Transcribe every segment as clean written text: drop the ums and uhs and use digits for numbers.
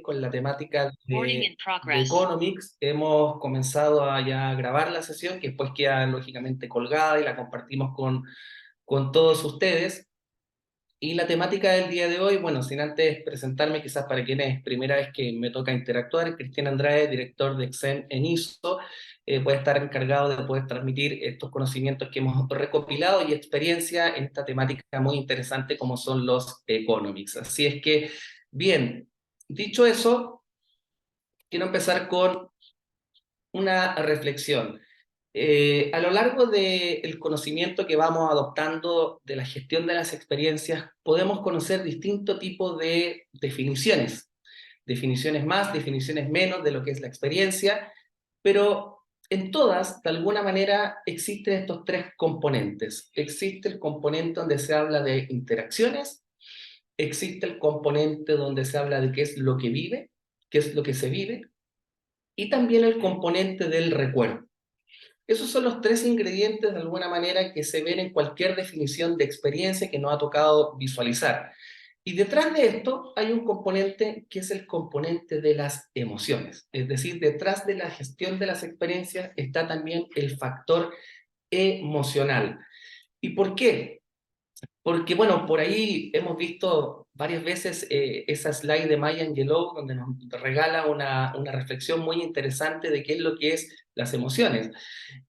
con la temática de Economics. Hemos comenzado a ya grabar la sesión, que después queda lógicamente colgada y la compartimos con todos ustedes. Y la temática del día de hoy, bueno, sin antes presentarme, quizás para quienes es primera vez que me toca interactuar, Cristian Andrade, director de Exen en ISO, puede estar encargado de poder transmitir estos conocimientos que hemos recopilado y experiencia en esta temática muy interesante como son los economics. Así es que, bien, dicho eso, quiero empezar con una reflexión. A lo largo del conocimiento que vamos adoptando de la gestión de las experiencias, podemos conocer distintos tipos de definiciones más, definiciones menos de lo que es la experiencia, pero en todas, de alguna manera, existen estos tres componentes. Existe el componente donde se habla de interacciones, existe el componente donde se habla de qué es lo que vive, qué es lo que se vive, y también el componente del recuerdo. Esos son los tres ingredientes de alguna manera que se ven en cualquier definición de experiencia que nos ha tocado visualizar. Y detrás de esto hay un componente que es el componente de las emociones. Es decir, detrás de la gestión de las experiencias está también el factor emocional. ¿Y por qué? Porque, bueno, por ahí hemos visto varias veces esa slide de Maya Angelou, donde nos regala una reflexión muy interesante de qué es lo que es las emociones.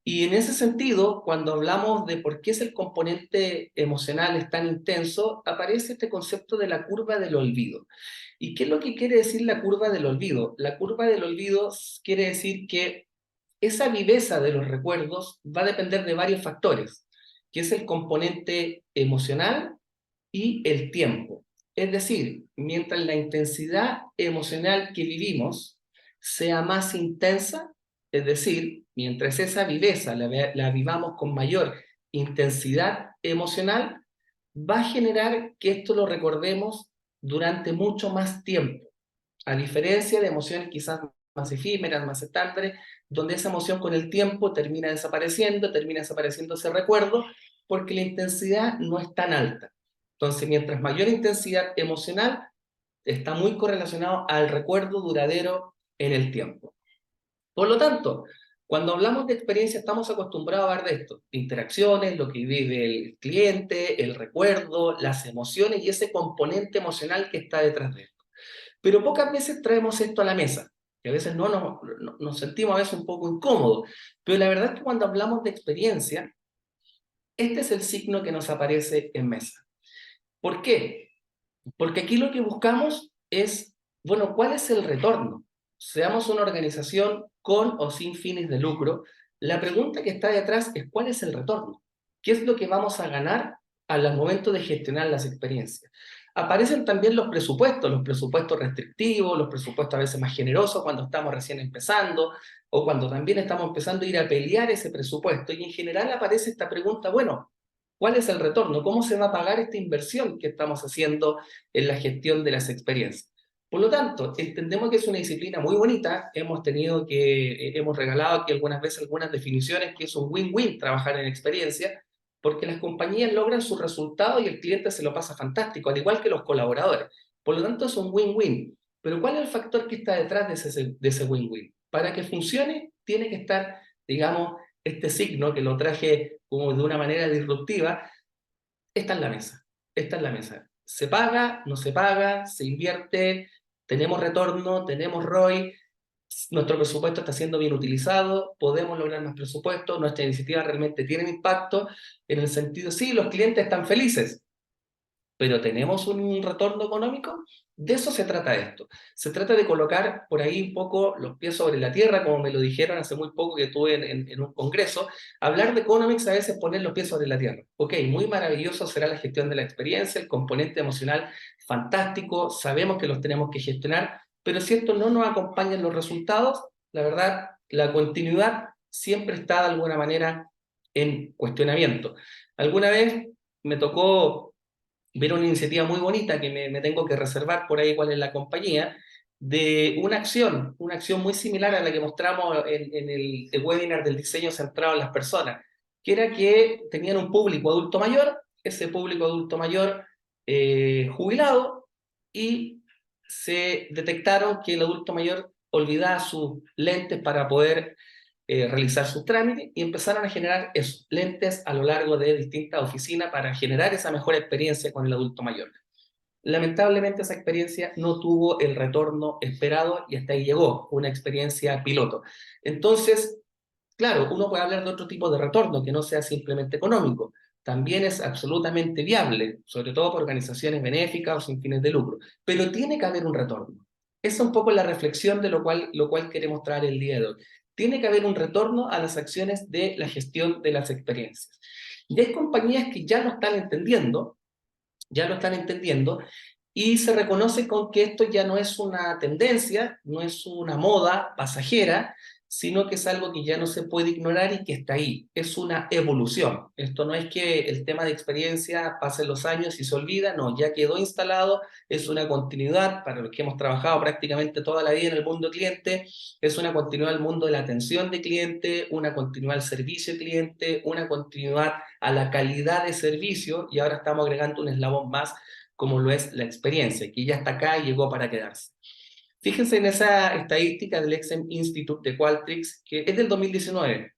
Y en ese sentido, cuando hablamos de por qué es el componente emocional es tan intenso, aparece este concepto de la curva del olvido. ¿Y qué es lo que quiere decir la curva del olvido? La curva del olvido quiere decir que esa viveza de los recuerdos va a depender de varios factores, que es el componente emocional y el tiempo. Es decir, mientras la intensidad emocional que vivimos sea más intensa, es decir, mientras esa viveza la vivamos con mayor intensidad emocional, va a generar que esto lo recordemos durante mucho más tiempo, a diferencia de emociones quizás más efímeras, más estándares, donde esa emoción con el tiempo termina desapareciendo ese recuerdo, porque la intensidad no es tan alta. Entonces, mientras mayor intensidad emocional, está muy correlacionado al recuerdo duradero en el tiempo. Por lo tanto, cuando hablamos de experiencia, estamos acostumbrados a hablar de esto: interacciones, lo que vive el cliente, el recuerdo, las emociones y ese componente emocional que está detrás de esto. Pero pocas veces traemos esto a la mesa, que a veces nos sentimos a veces un poco incómodos. Pero la verdad es que cuando hablamos de experiencia, este es el signo que nos aparece en mesa. ¿Por qué? Porque aquí lo que buscamos es, bueno, ¿cuál es el retorno? Seamos una organización con o sin fines de lucro, la pregunta que está detrás es ¿cuál es el retorno? ¿Qué es lo que vamos a ganar al momento de gestionar las experiencias? Aparecen también los presupuestos restrictivos, los presupuestos a veces más generosos cuando estamos recién empezando, o cuando también estamos empezando a ir a pelear ese presupuesto. Y en general aparece esta pregunta, bueno, ¿cuál es el retorno? ¿Cómo se va a pagar esta inversión que estamos haciendo en la gestión de las experiencias? Por lo tanto, entendemos que es una disciplina muy bonita. Hemos regalado aquí algunas veces algunas definiciones que es un win-win trabajar en experiencia, porque las compañías logran sus resultados y el cliente se lo pasa fantástico, al igual que los colaboradores. Por lo tanto, es un win-win. Pero ¿cuál es el factor que está detrás de ese win-win? Para que funcione, tiene que estar, digamos, este signo que lo traje como de una manera disruptiva, está en la mesa. Está en la mesa. Se paga, no se paga, se invierte, tenemos retorno, tenemos ROI, nuestro presupuesto está siendo bien utilizado, podemos lograr más presupuesto, nuestras iniciativas realmente tienen impacto, en el sentido, sí, los clientes están felices, pero ¿tenemos un retorno económico? De eso se trata esto. Se trata de colocar por ahí un poco los pies sobre la tierra, como me lo dijeron hace muy poco que estuve en un congreso. Hablar de economics a veces poner los pies sobre la tierra. Ok, muy maravilloso será la gestión de la experiencia, el componente emocional fantástico, sabemos que los tenemos que gestionar, pero si esto no nos acompañan los resultados, la verdad, la continuidad siempre está de alguna manera en cuestionamiento. Alguna vez me tocó ver una iniciativa muy bonita que me tengo que reservar por ahí cuál es la compañía, de una acción muy similar a la que mostramos en el webinar del diseño centrado en las personas, que era que tenían un público adulto mayor, ese público adulto mayor jubilado, y se detectaron que el adulto mayor olvidaba sus lentes para poder realizar sus trámites y empezaron a generar esos lentes a lo largo de distintas oficinas para generar esa mejor experiencia con el adulto mayor. Lamentablemente esa experiencia no tuvo el retorno esperado y hasta ahí llegó, una experiencia piloto. Entonces, claro, uno puede hablar de otro tipo de retorno que no sea simplemente económico. También es absolutamente viable, sobre todo por organizaciones benéficas o sin fines de lucro, pero tiene que haber un retorno. Esa es un poco la reflexión de lo cual queremos traer el día de hoy. Tiene que haber un retorno a las acciones de la gestión de las experiencias. Y hay compañías que ya lo están entendiendo, y se reconoce con que esto ya no es una tendencia, no es una moda pasajera, sino que es algo que ya no se puede ignorar y que está ahí. Es una evolución. Esto no es que el tema de experiencia pase los años y se olvida, no, ya quedó instalado, es una continuidad para los que hemos trabajado prácticamente toda la vida en el mundo cliente, es una continuidad al mundo de la atención de cliente, una continuidad al servicio de cliente, una continuidad a la calidad de servicio, y ahora estamos agregando un eslabón más como lo es la experiencia, que ya está acá y llegó para quedarse. Fíjense en esa estadística del Exem Institute de Qualtrics, que es del 2019,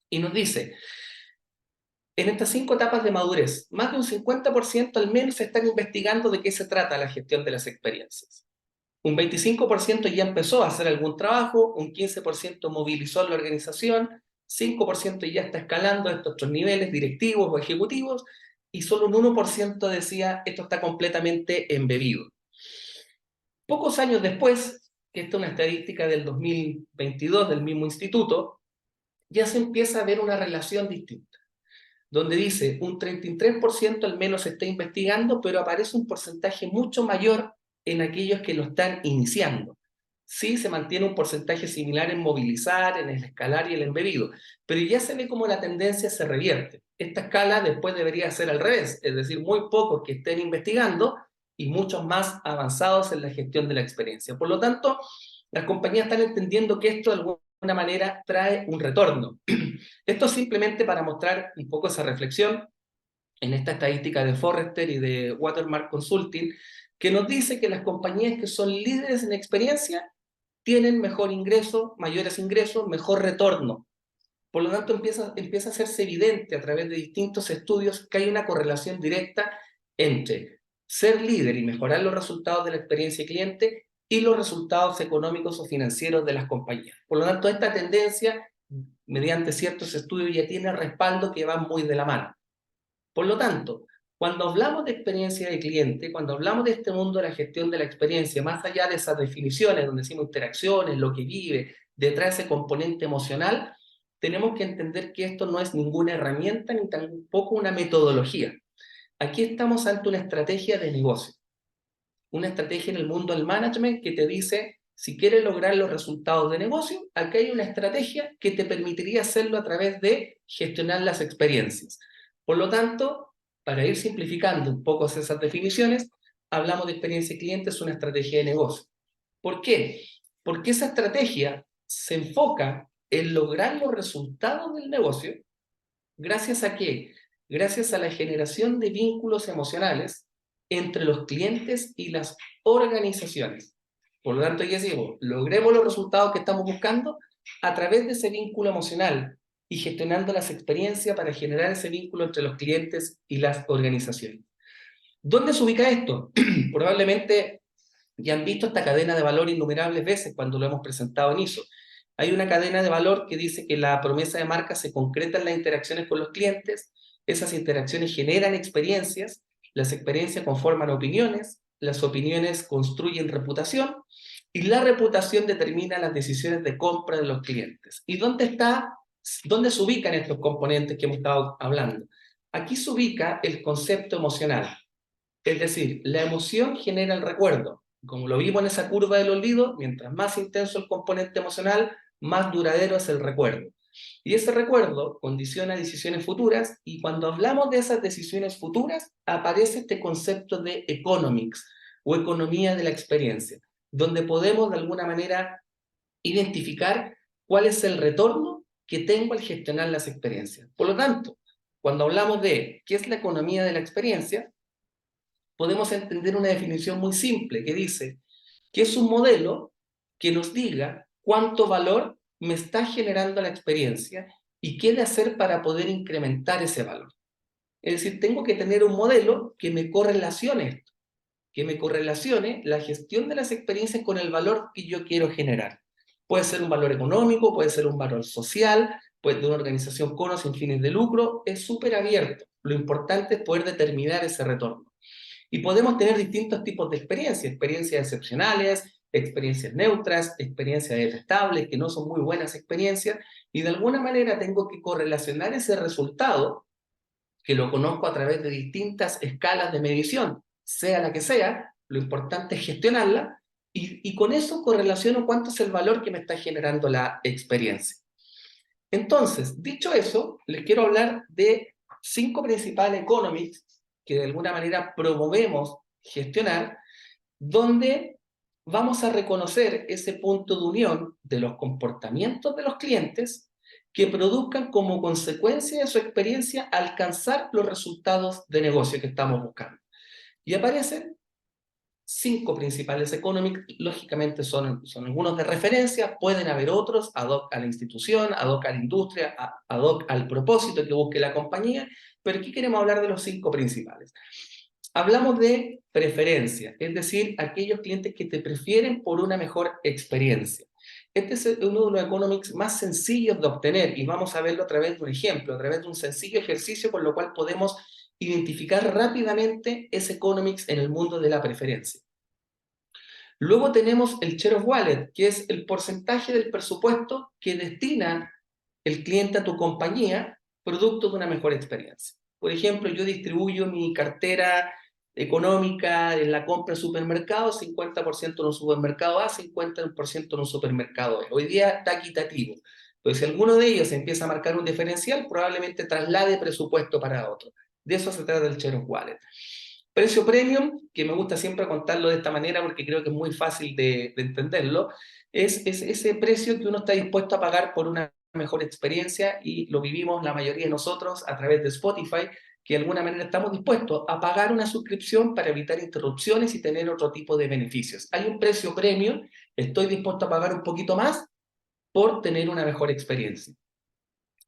y nos dice, en estas 5 etapas de madurez, más de un 50% al menos se están investigando de qué se trata la gestión de las experiencias. Un 25% ya empezó a hacer algún trabajo, un 15% movilizó la organización, 5% ya está escalando a estos otros niveles directivos o ejecutivos, y solo un 1% decía esto está completamente embebido. Pocos años después, que esta es una estadística del 2022 del mismo instituto, ya se empieza a ver una relación distinta, donde dice un 33% al menos se está investigando, pero aparece un porcentaje mucho mayor en aquellos que lo están iniciando. Sí, se mantiene un porcentaje similar en movilizar, en el escalar y el embebido, pero ya se ve como la tendencia se revierte. Esta escala después debería ser al revés, es decir, muy pocos que estén investigando y muchos más avanzados en la gestión de la experiencia. Por lo tanto, las compañías están entendiendo que esto de alguna manera trae un retorno. Esto simplemente para mostrar un poco esa reflexión en esta estadística de Forrester y de Watermark Consulting, que nos dice que las compañías que son líderes en experiencia tienen mejor ingreso, mayores ingresos, mejor retorno. Por lo tanto, empieza a hacerse evidente a través de distintos estudios que hay una correlación directa entre ser líder y mejorar los resultados de la experiencia cliente y los resultados económicos o financieros de las compañías. Por lo tanto, esta tendencia, mediante ciertos estudios, ya tiene respaldo que van muy de la mano. Por lo tanto, cuando hablamos de experiencia de cliente, cuando hablamos de este mundo de la gestión de la experiencia, más allá de esas definiciones donde decimos interacciones, lo que vive, detrás de ese componente emocional, tenemos que entender que esto no es ninguna herramienta ni tampoco una metodología. Aquí estamos ante una estrategia de negocio, una estrategia en el mundo del management que te dice, si quieres lograr los resultados de negocio, aquí hay una estrategia que te permitiría hacerlo a través de gestionar las experiencias. Por lo tanto, para ir simplificando un poco esas definiciones, hablamos de experiencia cliente, es una estrategia de negocio. ¿Por qué? Porque esa estrategia se enfoca en lograr los resultados del negocio. ¿Gracias a qué? Gracias a la generación de vínculos emocionales entre los clientes y las organizaciones. Por lo tanto, ya digo, logremos los resultados que estamos buscando a través de ese vínculo emocional y gestionando las experiencias para generar ese vínculo entre los clientes y las organizaciones. ¿Dónde se ubica esto? Probablemente ya han visto esta cadena de valor innumerables veces cuando lo hemos presentado en ISO. Hay una cadena de valor que dice que la promesa de marca se concreta en las interacciones con los clientes, esas interacciones generan experiencias, las experiencias conforman opiniones, las opiniones construyen reputación y la reputación determina las decisiones de compra de los clientes. ¿Y dónde se ubican estos componentes que hemos estado hablando? Aquí se ubica el concepto emocional. Es decir, la emoción genera el recuerdo. Como lo vimos en esa curva del olvido, mientras más intenso el componente emocional, más duradero es el recuerdo. Y ese recuerdo condiciona decisiones futuras, y cuando hablamos de esas decisiones futuras, aparece este concepto de economics o economía de la experiencia, donde podemos de alguna manera identificar cuál es el retorno que tengo al gestionar las experiencias. Por lo tanto, cuando hablamos de qué es la economía de la experiencia, podemos entender una definición muy simple que dice, que es un modelo que nos diga cuánto valor me está generando la experiencia y qué de hacer para poder incrementar ese valor. Es decir, tengo que tener un modelo que me correlacione esto, que me correlacione la gestión de las experiencias con el valor que yo quiero generar. Puede ser un valor económico, puede ser un valor social, puede ser una organización con o sin fines de lucro, es súper abierto. Lo importante es poder determinar ese retorno. Y podemos tener distintos tipos de experiencias, experiencias excepcionales, experiencias neutras, experiencias detestables, que no son muy buenas experiencias, y de alguna manera tengo que correlacionar ese resultado, que lo conozco a través de distintas escalas de medición, sea la que sea, lo importante es gestionarla, y con eso correlaciono cuánto es el valor que me está generando la experiencia. Entonces, dicho eso, les quiero hablar de 5 principales economics que de alguna manera promovemos gestionar, donde vamos a reconocer ese punto de unión de los comportamientos de los clientes que produzcan como consecuencia de su experiencia alcanzar los resultados de negocio que estamos buscando. Y aparecen 5 principales economics, lógicamente son algunos de referencia, pueden haber otros ad hoc a la institución, ad hoc a la industria, ad hoc al propósito que busque la compañía, pero aquí queremos hablar de los 5 principales. Hablamos de preferencia, es decir, aquellos clientes que te prefieren por una mejor experiencia. Este es uno de los economics más sencillos de obtener y vamos a verlo a través de un ejemplo, a través de un sencillo ejercicio con lo cual podemos identificar rápidamente ese economics en el mundo de la preferencia. Luego tenemos el share of wallet, que es el porcentaje del presupuesto que destina el cliente a tu compañía producto de una mejor experiencia. Por ejemplo, yo distribuyo mi cartera económica en la compra en supermercados, 50% en un supermercado A, 50% en un supermercado B. Hoy día está equitativo. Pues si alguno de ellos empieza a marcar un diferencial, probablemente traslade presupuesto para otro. De eso se trata el share of wallet. Precio premium, que me gusta siempre contarlo de esta manera porque creo que es muy fácil de entenderlo, es ese precio que uno está dispuesto a pagar por una mejor experiencia y lo vivimos la mayoría de nosotros a través de Spotify, que de alguna manera estamos dispuestos a pagar una suscripción para evitar interrupciones y tener otro tipo de beneficios. Hay un precio premium, estoy dispuesto a pagar un poquito más por tener una mejor experiencia.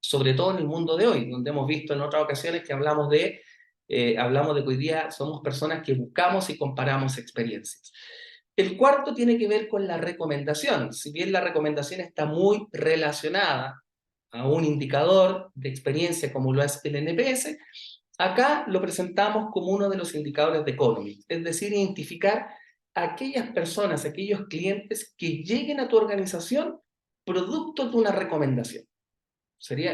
Sobre todo en el mundo de hoy, donde hemos visto en otras ocasiones que hablamos de que hoy día somos personas que buscamos y comparamos experiencias. El cuarto tiene que ver con la recomendación. Si bien la recomendación está muy relacionada a un indicador de experiencia como lo es el NPS, acá lo presentamos como uno de los indicadores de economy, es decir, identificar a aquellas personas, aquellos clientes que lleguen a tu organización producto de una recomendación.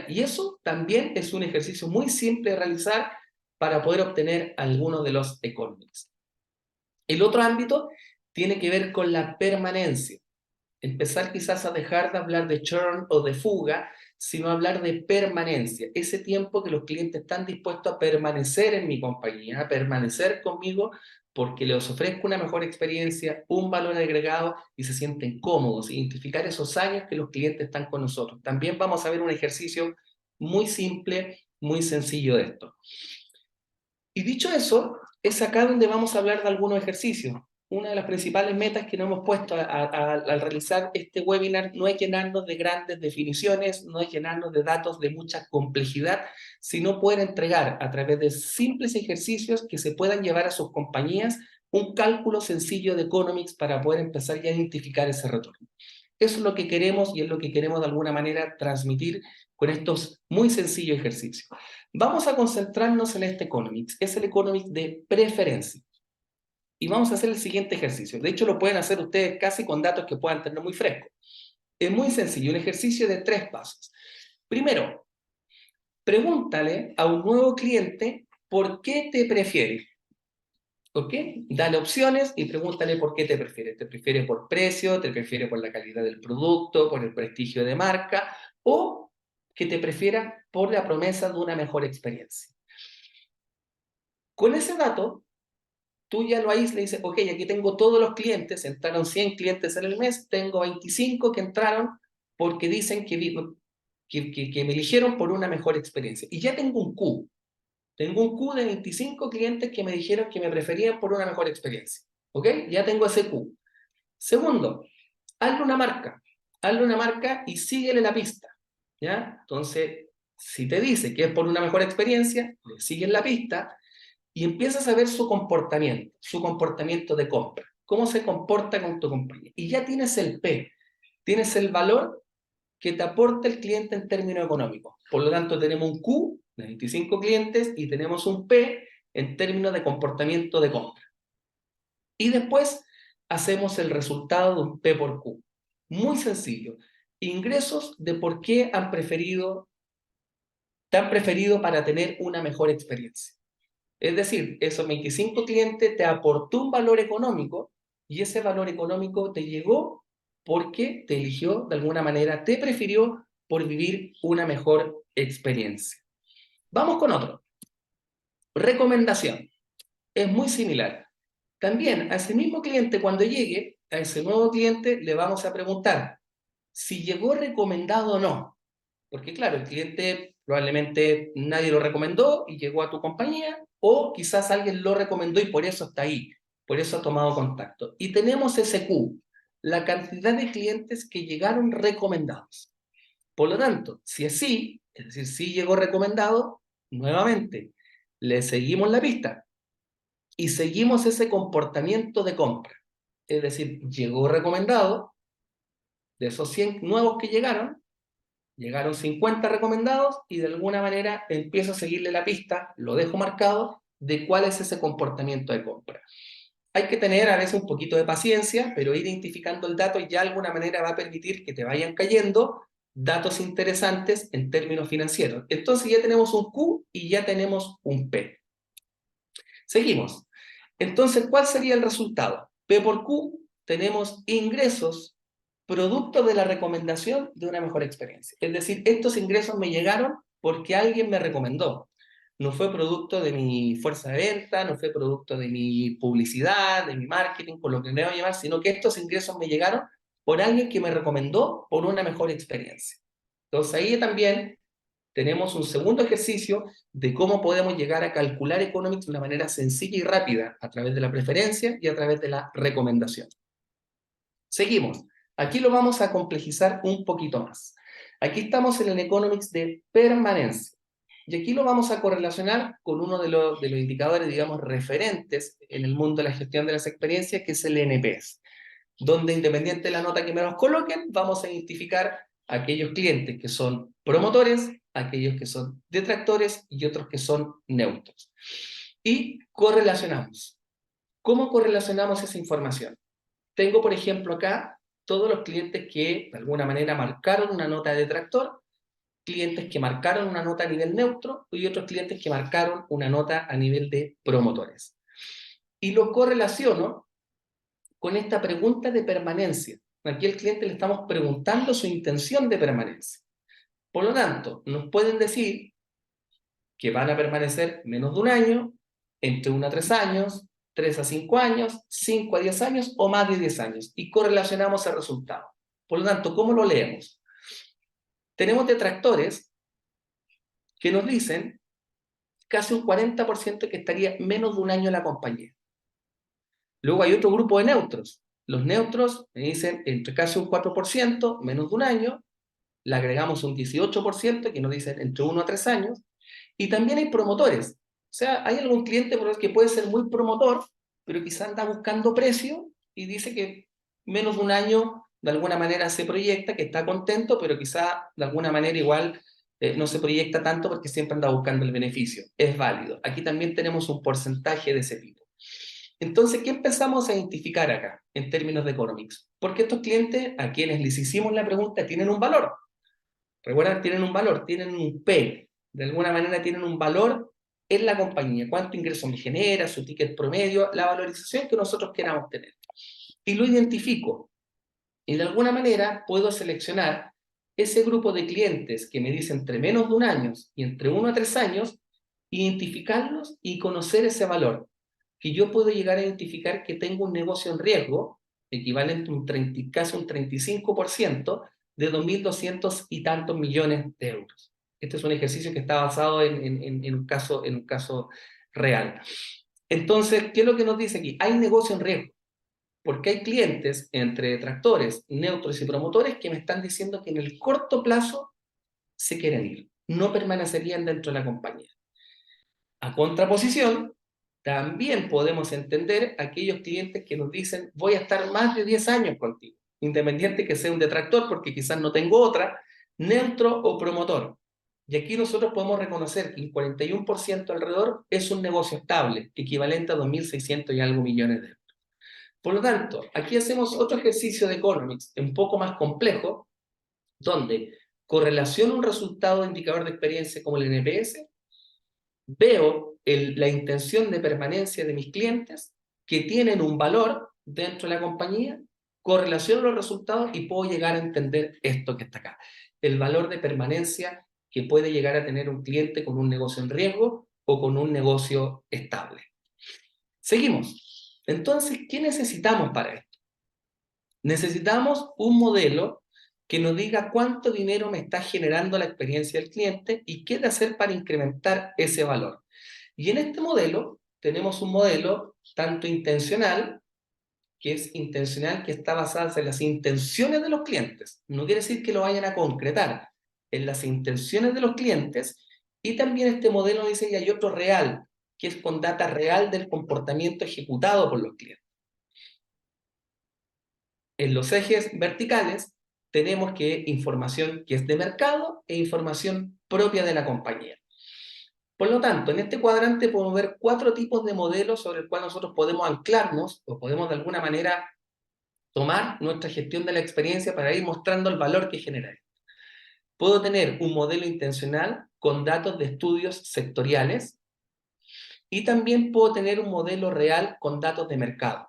Y eso también es un ejercicio muy simple de realizar para poder obtener algunos de los economics. El otro ámbito tiene que ver con la permanencia. Empezar quizás a dejar de hablar de churn o de fuga, sino hablar de permanencia. Ese tiempo que los clientes están dispuestos a permanecer en mi compañía, a permanecer conmigo, porque les ofrezco una mejor experiencia, un valor agregado y se sienten cómodos. Identificar esos años que los clientes están con nosotros. También vamos a ver un ejercicio muy simple, muy sencillo de esto. Y dicho eso, es acá donde vamos a hablar de algunos ejercicios. Una de las principales metas que nos hemos puesto al realizar este webinar no es llenarnos de grandes definiciones, no es llenarnos de datos de mucha complejidad, sino poder entregar a través de simples ejercicios que se puedan llevar a sus compañías un cálculo sencillo de economics para poder empezar ya a identificar ese retorno. Eso es lo que queremos y es lo que queremos de alguna manera transmitir con estos muy sencillos ejercicios. Vamos a concentrarnos en este economics, es el economics de preferencia. Y vamos a hacer el siguiente ejercicio. De hecho, lo pueden hacer ustedes casi con datos que puedan tener muy frescos. Es muy sencillo, un ejercicio de 3 pasos. Primero, pregúntale a un nuevo cliente por qué te prefiere. ¿Ok? Dale opciones y pregúntale por qué te prefiere. ¿Te prefiere por precio? ¿Te prefiere por la calidad del producto? ¿Por el prestigio de marca? ¿O que te prefiera por la promesa de una mejor experiencia? Con ese dato, tú ya lo aíslas y dices, ok, aquí tengo todos los clientes, entraron 100 clientes en el mes, tengo 25 que entraron porque dicen que me eligieron por una mejor experiencia. Y ya tengo un Q. Tengo un Q de 25 clientes que me dijeron que me preferían por una mejor experiencia. ¿Ok? Ya tengo ese Q. Segundo, hazle una marca y síguele la pista, ¿ya? Entonces, si te dice que es por una mejor experiencia, le sigues la pista y empiezas a ver su comportamiento de compra, cómo se comporta con tu compañía. Y ya tienes el P, tienes el valor que te aporta el cliente en términos económicos. Por lo tanto, tenemos un Q de 25 clientes y tenemos un P en términos de comportamiento de compra. Y después hacemos el resultado de un P por Q. Muy sencillo. Ingresos de por qué te han preferido para tener una mejor experiencia. Es decir, esos 25 clientes te aportó un valor económico y ese valor económico te llegó porque te eligió de alguna manera, te prefirió por vivir una mejor experiencia. Vamos con otro. Recomendación. Es muy similar. También a ese mismo cliente, cuando llegue, a ese nuevo cliente le vamos a preguntar si llegó recomendado o no. Porque claro, el cliente probablemente nadie lo recomendó y llegó a tu compañía, o quizás alguien lo recomendó y por eso está ahí, por eso ha tomado contacto. Y tenemos ese Q, la cantidad de clientes que llegaron recomendados. Por lo tanto, si es sí, es decir, si llegó recomendado, nuevamente, le seguimos la pista y seguimos ese comportamiento de compra. Es decir, llegó recomendado, de esos 100 nuevos que llegaron 50 recomendados y de alguna manera empiezo a seguirle la pista, lo dejo marcado, de cuál es ese comportamiento de compra. Hay que tener a veces un poquito de paciencia, pero ir identificando el dato ya de alguna manera va a permitir que te vayan cayendo datos interesantes en términos financieros. Entonces ya tenemos un Q y ya tenemos un P. Seguimos. Entonces, ¿cuál sería el resultado? P por Q, tenemos ingresos producto de la recomendación de una mejor experiencia. Es decir, estos ingresos me llegaron porque alguien me recomendó. No fue producto de mi fuerza de venta, no fue producto de mi publicidad, de mi marketing, por lo que me voy a llamar, sino que estos ingresos me llegaron por alguien que me recomendó por una mejor experiencia. Entonces ahí también tenemos un segundo ejercicio de cómo podemos llegar a calcular economics de una manera sencilla y rápida a través de la preferencia y a través de la recomendación. Seguimos. Aquí lo vamos a complejizar un poquito más. Aquí estamos en el economics de permanencia. Y aquí lo vamos a correlacionar con uno de los indicadores, digamos, referentes en el mundo de la gestión de las experiencias, que es el NPS, donde independiente de la nota que me nos coloquen, vamos a identificar aquellos clientes que son promotores, aquellos que son detractores y otros que son neutros. Y correlacionamos. ¿Cómo correlacionamos esa información? Tengo, por ejemplo, acá todos los clientes que de alguna manera marcaron una nota de detractor, clientes que marcaron una nota a nivel neutro y otros clientes que marcaron una nota a nivel de promotores. Y lo correlaciono con esta pregunta de permanencia. Aquí al cliente le estamos preguntando su intención de permanencia. Por lo tanto, nos pueden decir que van a permanecer menos de un año, entre 1 a 3 años, 3 a 5 años, 5 a 10 años o más de 10 años. Y correlacionamos el resultado. Por lo tanto, ¿cómo lo leemos? Tenemos detractores que nos dicen casi un 40% que estaría menos de un año en la compañía. Luego hay otro grupo de neutros. Los neutros me dicen entre casi un 4%, menos de un año. Le agregamos un 18% que nos dicen entre 1 a 3 años. Y también hay promotores. O sea, hay algún cliente por el que puede ser muy promotor, pero quizá anda buscando precio y dice que menos de un año de alguna manera se proyecta, que está contento, pero quizá de alguna manera igual no se proyecta tanto porque siempre anda buscando el beneficio. Es válido. Aquí también tenemos un porcentaje de ese tipo. Entonces, ¿qué empezamos a identificar acá en términos de economics? Porque estos clientes a quienes les hicimos la pregunta tienen un valor. Recuerdan, tienen un valor, tienen un P. De alguna manera tienen un valor en la compañía. ¿Cuánto ingreso me genera? Su ticket promedio, la valorización que nosotros queramos tener. Y lo identifico. Y de alguna manera puedo seleccionar ese grupo de clientes que me dicen entre menos de un año y entre 1 a 3 años, identificarlos y conocer ese valor. Que yo puedo llegar a identificar que tengo un negocio en riesgo, equivalente a un 30, casi un 35% de 2.200 y tantos millones de euros. Este es un ejercicio que está basado en un caso real. Entonces, ¿qué es lo que nos dice aquí? Hay negocio en riesgo. porque hay clientes entre detractores, neutros y promotores que me están diciendo que en el corto plazo se quieren ir, no permanecerían dentro de la compañía. A contraposición, también podemos entender aquellos clientes que nos dicen voy a estar más de 10 años contigo, independiente que sea un detractor porque quizás no tengo otra, neutro o promotor. Y aquí nosotros podemos reconocer que el 41% alrededor es un negocio estable, equivalente a 2.600 y algo millones de euros. Por lo tanto, aquí hacemos otro ejercicio de economics un poco más complejo, donde correlaciono un resultado de indicador de experiencia como el NPS, veo la intención de permanencia de mis clientes que tienen un valor dentro de la compañía, correlaciono los resultados y puedo llegar a entender esto que está acá. El valor de permanencia que puede llegar a tener un cliente con un negocio en riesgo o con un negocio estable. Seguimos. Entonces, ¿qué necesitamos para esto? Necesitamos un modelo que nos diga cuánto dinero me está generando la experiencia del cliente y qué de hacer para incrementar ese valor. Y en este modelo tenemos un modelo tanto intencional, que es intencional, que está basado en las intenciones de los clientes. No quiere decir que lo vayan a concretar, en las intenciones de los clientes. Y también este modelo dice que hay otro real, que es con data real del comportamiento ejecutado por los clientes. En los ejes verticales tenemos que información que es de mercado e información propia de la compañía. Por lo tanto, en este cuadrante podemos ver 4 tipos de modelos sobre el cual nosotros podemos anclarnos o podemos de alguna manera tomar nuestra gestión de la experiencia para ir mostrando el valor que genera. Puedo tener un modelo intencional con datos de estudios sectoriales y también puedo tener un modelo real con datos de mercado.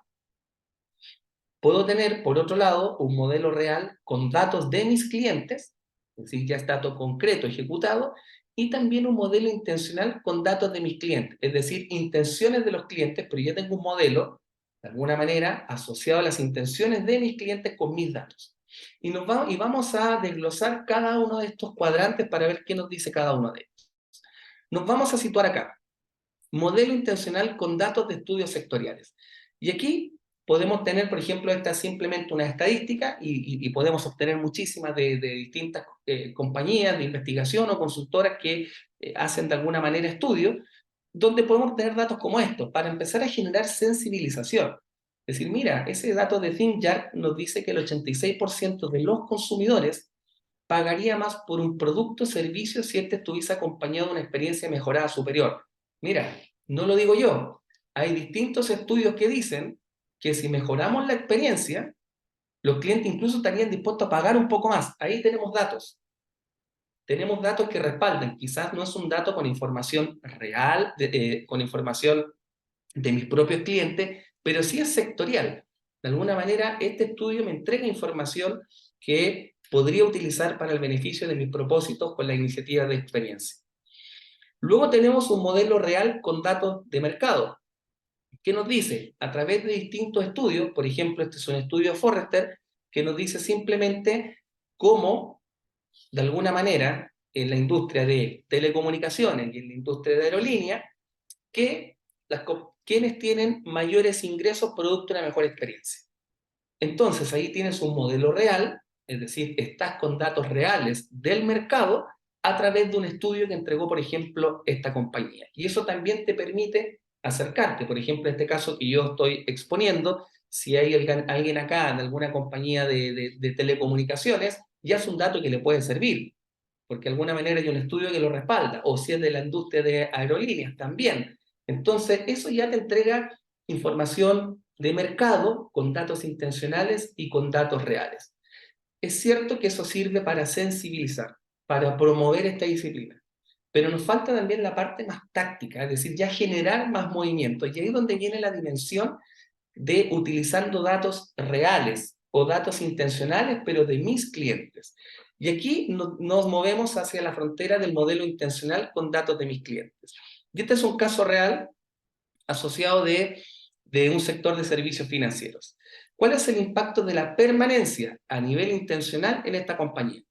Puedo tener, por otro lado, un modelo real con datos de mis clientes, es decir, ya está dato concreto ejecutado, y también un modelo intencional con datos de mis clientes, es decir, intenciones de los clientes, pero ya tengo un modelo, de alguna manera, asociado a las intenciones de mis clientes con mis datos. Y vamos a desglosar cada uno de estos cuadrantes para ver qué nos dice cada uno de ellos. Nos vamos a situar acá. Modelo intencional con datos de estudios sectoriales. Y aquí podemos tener, por ejemplo, esta es simplemente una estadística y podemos obtener muchísimas de distintas compañías de investigación o consultoras que hacen de alguna manera estudios, donde podemos tener datos como estos para empezar a generar sensibilización. Es decir, mira, ese dato de ThinkJark nos dice que el 86% de los consumidores pagaría más por un producto o servicio si este estuviese acompañado de una experiencia mejorada superior. Mira, no lo digo yo. Hay distintos estudios que dicen que si mejoramos la experiencia, los clientes incluso estarían dispuestos a pagar un poco más. Ahí tenemos datos. Tenemos datos que respaldan. Quizás no es un dato con información real, con información de mis propios clientes, pero sí es sectorial. De alguna manera, este estudio me entrega información que podría utilizar para el beneficio de mis propósitos con la iniciativa de experiencia. Luego tenemos un modelo real con datos de mercado. ¿Qué nos dice? A través de distintos estudios, por ejemplo, este es un estudio Forrester, que nos dice simplemente cómo, de alguna manera, en la industria de telecomunicaciones y en la industria de aerolínea, que quienes tienen mayores ingresos producto de una mejor experiencia. Entonces, ahí tienes un modelo real, es decir, estás con datos reales del mercado a través de un estudio que entregó, por ejemplo, esta compañía. Y eso también te permite acercarte. Por ejemplo, en este caso que yo estoy exponiendo, si hay alguien acá de alguna compañía de telecomunicaciones, ya es un dato que le puede servir, porque de alguna manera hay un estudio que lo respalda, o si es de la industria de aerolíneas también. Entonces, eso ya te entrega información de mercado con datos intencionales y con datos reales. Es cierto que eso sirve para sensibilizar, para promover esta disciplina, pero nos falta también la parte más táctica, es decir, ya generar más movimiento. Y ahí es donde viene la dimensión de utilizando datos reales o datos intencionales, pero de mis clientes. Y aquí nos movemos hacia la frontera del modelo intencional con datos de mis clientes. Y este es un caso real asociado de un sector de servicios financieros. ¿Cuál es el impacto de la permanencia a nivel intencional en esta compañía?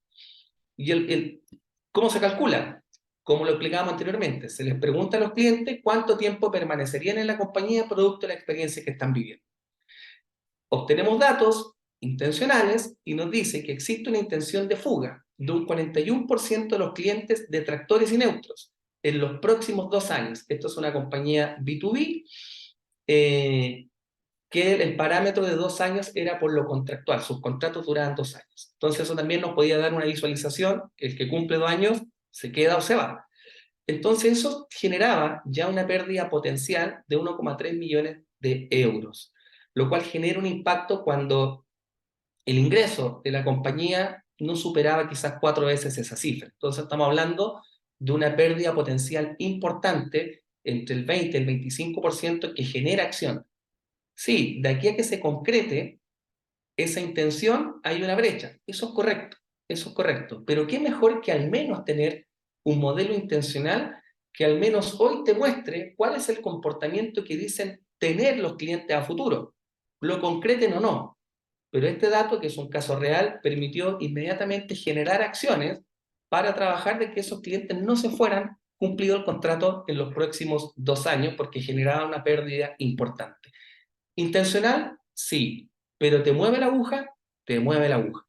¿Y cómo se calcula? Como lo explicábamos anteriormente, se les pregunta a los clientes cuánto tiempo permanecerían en la compañía producto de la experiencia que están viviendo. Obtenemos datos intencionales y nos dice que existe una intención de fuga de un 41% de los clientes de tractores y neutros en los próximos 2 años. Esto es una compañía B2B, que el parámetro de 2 años era por lo contractual, sus contratos duraban 2 años. Entonces eso también nos podía dar una visualización, el que cumple 2 años se queda o se va. Entonces eso generaba ya una pérdida potencial de 1,3 millones de euros, lo cual genera un impacto cuando el ingreso de la compañía no superaba quizás 4 veces esa cifra. Entonces estamos hablando de una pérdida potencial importante entre el 20 y el 25% que genera acción. Sí, de aquí a que se concrete esa intención hay una brecha. Eso es correcto. Pero qué mejor que al menos tener un modelo intencional que al menos hoy te muestre cuál es el comportamiento que dicen tener los clientes a futuro. Lo concreten o no. Pero este dato, que es un caso real, permitió inmediatamente generar acciones para trabajar de que esos clientes no se fueran cumplido el contrato en los próximos 2 años porque generaba una pérdida importante. ¿Intencional? Sí, pero ¿te mueve la aguja? Te mueve la aguja.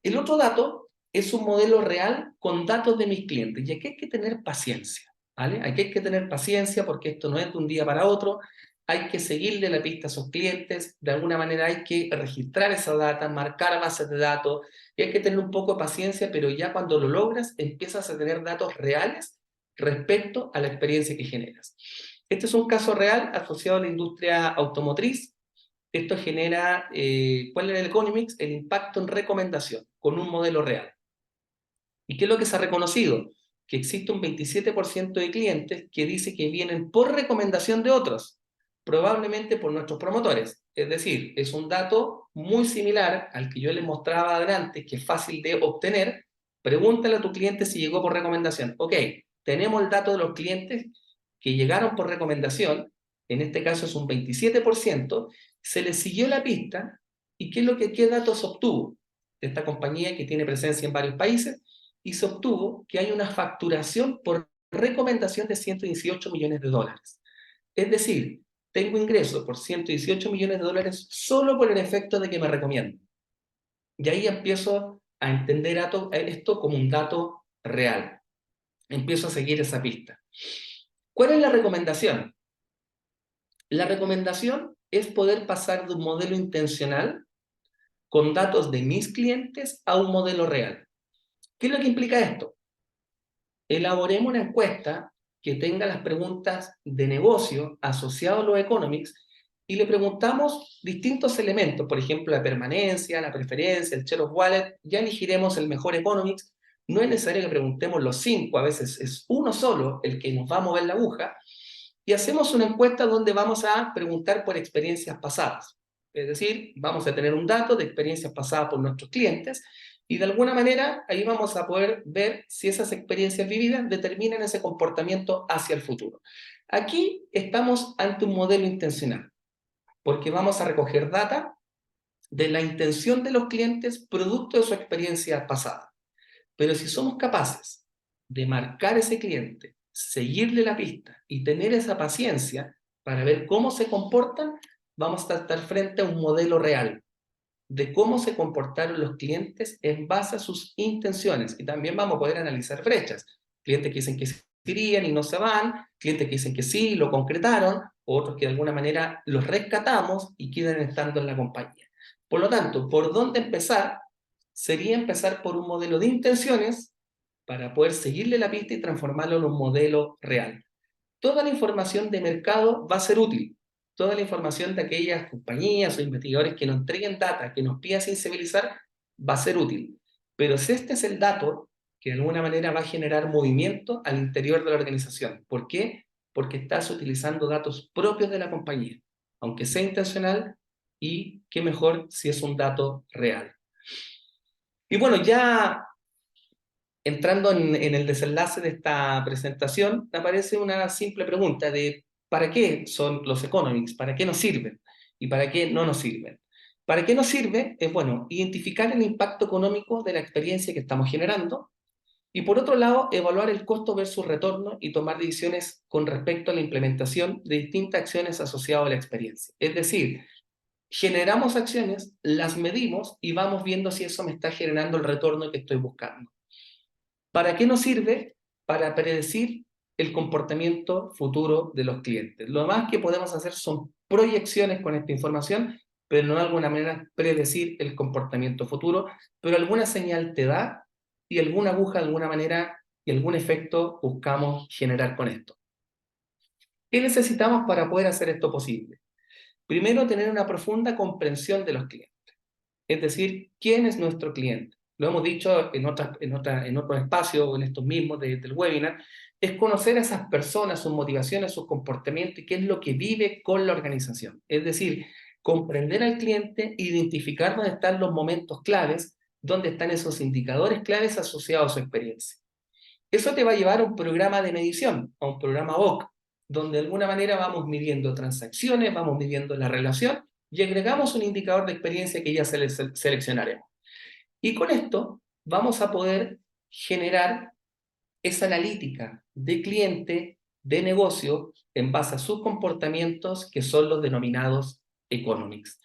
El otro dato es un modelo real con datos de mis clientes, y aquí hay que tener paciencia, ¿vale? Aquí hay que tener paciencia porque esto no es de un día para otro, hay que seguirle la pista a esos clientes, de alguna manera hay que registrar esa data, marcar bases de datos, y hay que tener un poco de paciencia, pero ya cuando lo logras empiezas a tener datos reales respecto a la experiencia que generas. Este es un caso real asociado a la industria automotriz. Esto genera, ¿cuál era el economics? El impacto en recomendación, con un modelo real. ¿Y qué es lo que se ha reconocido? Que existe un 27% de clientes que dice que vienen por recomendación de otros, probablemente por nuestros promotores. Es decir, es un dato muy similar al que yo les mostraba adelante, que es fácil de obtener. Pregúntale a tu cliente si llegó por recomendación. Ok, tenemos el dato de los clientes que llegaron por recomendación, en este caso es un 27%, se les siguió la pista, ¿y qué datos se obtuvo de esta compañía que tiene presencia en varios países? Y se obtuvo que hay una facturación por recomendación de 118 millones de dólares. Es decir, tengo ingresos por 118 millones de dólares solo por el efecto de que me recomiendo. Y ahí empiezo a entender esto como un dato real. Empiezo a seguir esa pista. ¿Cuál es la recomendación? La recomendación es poder pasar de un modelo intencional con datos de mis clientes a un modelo real. ¿Qué es lo que implica esto? Elaboremos una encuesta que tenga las preguntas de negocio asociadas a los economics y le preguntamos distintos elementos, por ejemplo, la permanencia, la preferencia, el share of wallet, ya elegiremos el mejor economics. No es necesario que preguntemos los 5, a veces es uno solo el que nos va a mover la aguja, y hacemos una encuesta donde vamos a preguntar por experiencias pasadas. Es decir, vamos a tener un dato de experiencias pasadas por nuestros clientes y de alguna manera ahí vamos a poder ver si esas experiencias vividas determinan ese comportamiento hacia el futuro. Aquí estamos ante un modelo intencional, porque vamos a recoger data de la intención de los clientes producto de su experiencia pasada. Pero si somos capaces de marcar ese cliente, seguirle la pista y tener esa paciencia para ver cómo se comportan, vamos a estar frente a un modelo real de cómo se comportaron los clientes en base a sus intenciones. Y también vamos a poder analizar brechas. Clientes que dicen que sí irían y no se van, clientes que dicen que sí, lo concretaron, otros que de alguna manera los rescatamos y quedan estando en la compañía. Por lo tanto, ¿por dónde empezar? Sería empezar por un modelo de intenciones para poder seguirle la pista y transformarlo en un modelo real. Toda la información de mercado va a ser útil. Toda la información de aquellas compañías o investigadores que nos entreguen data, que nos pidan sensibilizar, va a ser útil. Pero si este es el dato que de alguna manera va a generar movimiento al interior de la organización. ¿Por qué? Porque estás utilizando datos propios de la compañía, aunque sea intencional, y qué mejor si es un dato real. Y bueno, ya entrando en el desenlace de esta presentación, aparece una simple pregunta de ¿para qué son los economics? ¿Para qué nos sirven? ¿Y para qué no nos sirven? ¿Para qué nos sirve? Es bueno, identificar el impacto económico de la experiencia que estamos generando y por otro lado, evaluar el costo versus retorno y tomar decisiones con respecto a la implementación de distintas acciones asociadas a la experiencia. Es decir, generamos acciones, las medimos y vamos viendo si eso me está generando el retorno que estoy buscando. ¿Para qué nos sirve? Para predecir el comportamiento futuro de los clientes. Lo más que podemos hacer son proyecciones con esta información, pero no de alguna manera predecir el comportamiento futuro, pero alguna señal te da y alguna aguja de alguna manera y algún efecto buscamos generar con esto. ¿Qué necesitamos para poder hacer esto posible? Primero, tener una profunda comprensión de los clientes. Es decir, ¿quién es nuestro cliente? Lo hemos dicho en otros espacios, en estos mismos del webinar, es conocer a esas personas, sus motivaciones, sus comportamientos y qué es lo que vive con la organización. Es decir, comprender al cliente, identificar dónde están los momentos claves, dónde están esos indicadores claves asociados a su experiencia. Eso te va a llevar a un programa de medición, a un programa OC, donde de alguna manera vamos midiendo transacciones, vamos midiendo la relación y agregamos un indicador de experiencia que ya seleccionaremos. Y con esto vamos a poder generar esa analítica de cliente, de negocio, en base a sus comportamientos que son los denominados economics.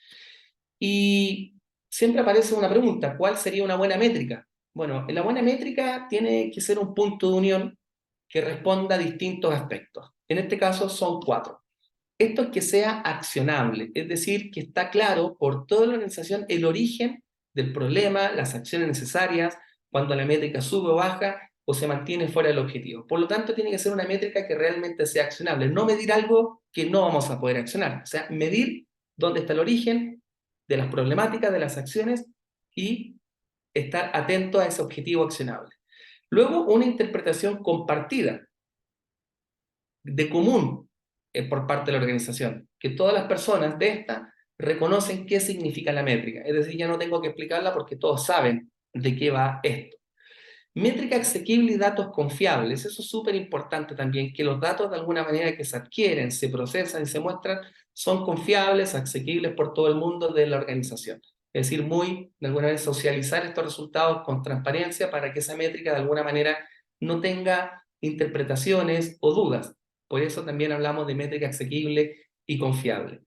Y siempre aparece una pregunta, ¿cuál sería una buena métrica? Bueno, la buena métrica tiene que ser un punto de unión que responda a distintos aspectos. En este caso son 4. Esto es que sea accionable, es decir, que está claro por toda la organización el origen del problema, las acciones necesarias, cuando la métrica sube o baja o se mantiene fuera del objetivo. Por lo tanto, tiene que ser una métrica que realmente sea accionable, no medir algo que no vamos a poder accionar. O sea, medir dónde está el origen de las problemáticas, de las acciones y estar atento a ese objetivo accionable. Luego, una interpretación compartida, de común por parte de la organización, que todas las personas de esta reconocen qué significa la métrica. Es decir, ya no tengo que explicarla porque todos saben de qué va esto. Métrica asequible y datos confiables. Eso es súper importante también, que los datos de alguna manera que se adquieren, se procesan y se muestran son confiables, asequibles por todo el mundo de la organización. Es decir, de alguna vez socializar estos resultados con transparencia para que esa métrica de alguna manera no tenga interpretaciones o dudas. Por eso también hablamos de métrica asequible y confiable.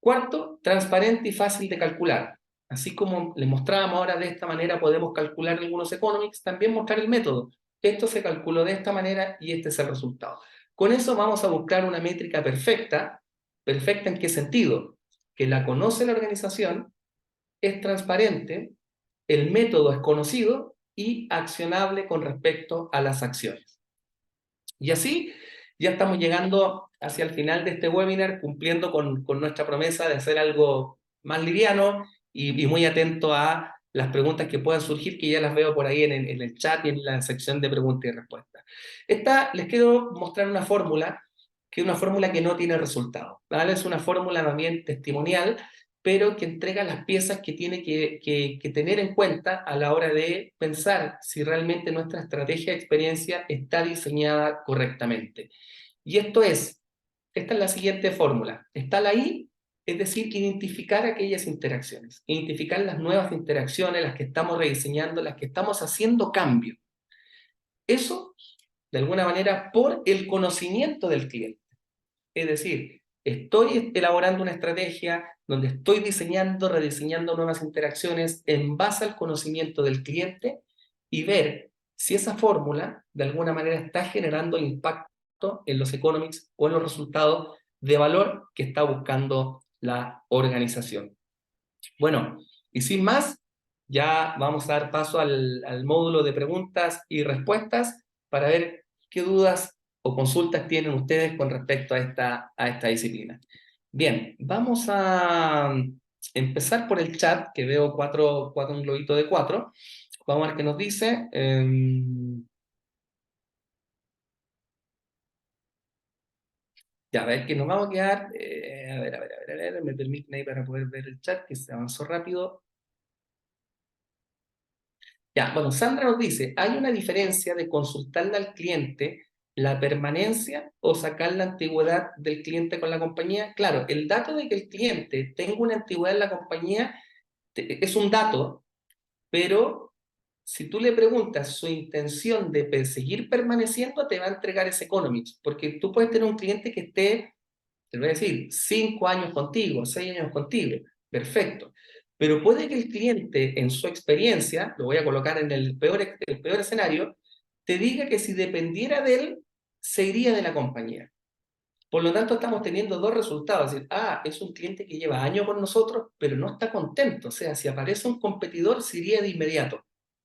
Cuarto, transparente y fácil de calcular. Así como les mostrábamos ahora, de esta manera podemos calcular algunos economics, también mostrar el método. Esto se calculó de esta manera y este es el resultado. Con eso vamos a buscar una métrica perfecta. ¿Perfecta en qué sentido? Que la conoce la organización, es transparente, el método es conocido y accionable con respecto a las acciones. Y así ya estamos llegando hacia el final de este webinar, cumpliendo con nuestra promesa de hacer algo más liviano y muy atento a las preguntas que puedan surgir, que ya las veo por ahí en el chat y en la sección de preguntas y respuestas. Les quiero mostrar una fórmula, que es una fórmula que no tiene resultado, ¿vale? Es una fórmula también testimonial, pero que entrega las piezas que tiene que tener en cuenta a la hora de pensar si realmente nuestra estrategia de experiencia está diseñada correctamente. Y esta es la siguiente fórmula. Está la I, es decir, identificar aquellas interacciones, identificar las nuevas interacciones, las que estamos rediseñando, las que estamos haciendo cambio. Eso, de alguna manera, por el conocimiento del cliente. Es decir, estoy elaborando una estrategia donde estoy diseñando, rediseñando nuevas interacciones en base al conocimiento del cliente y ver si esa fórmula de alguna manera está generando impacto en los economics o en los resultados de valor que está buscando la organización. Bueno, y sin más, ya vamos a dar paso al módulo de preguntas y respuestas para ver qué dudas o consultas tienen ustedes con respecto a esta disciplina. Bien, vamos a empezar por el chat, que veo un globito de 4. Vamos a ver qué nos dice. Ya, a ver, que nos vamos a quedar. A ver, me permiten ahí para poder ver el chat, que se avanzó rápido. Ya, bueno, Sandra nos dice, ¿hay una diferencia de consultarle al cliente la permanencia o sacar la antigüedad del cliente con la compañía? Claro, el dato de que el cliente tenga una antigüedad en la compañía es un dato, pero si tú le preguntas su intención de seguir permaneciendo, te va a entregar ese economics, porque tú puedes tener un cliente que esté Te voy a decir, 5 años contigo, 6 años contigo, perfecto. Pero puede que el cliente, en su experiencia, lo voy a colocar en el peor escenario, te diga que si dependiera de él, se iría de la compañía. Por lo tanto, estamos teniendo dos resultados. Es decir, es un cliente que lleva años con nosotros, pero no está contento. O sea, si aparece un competidor, se iría de inmediato.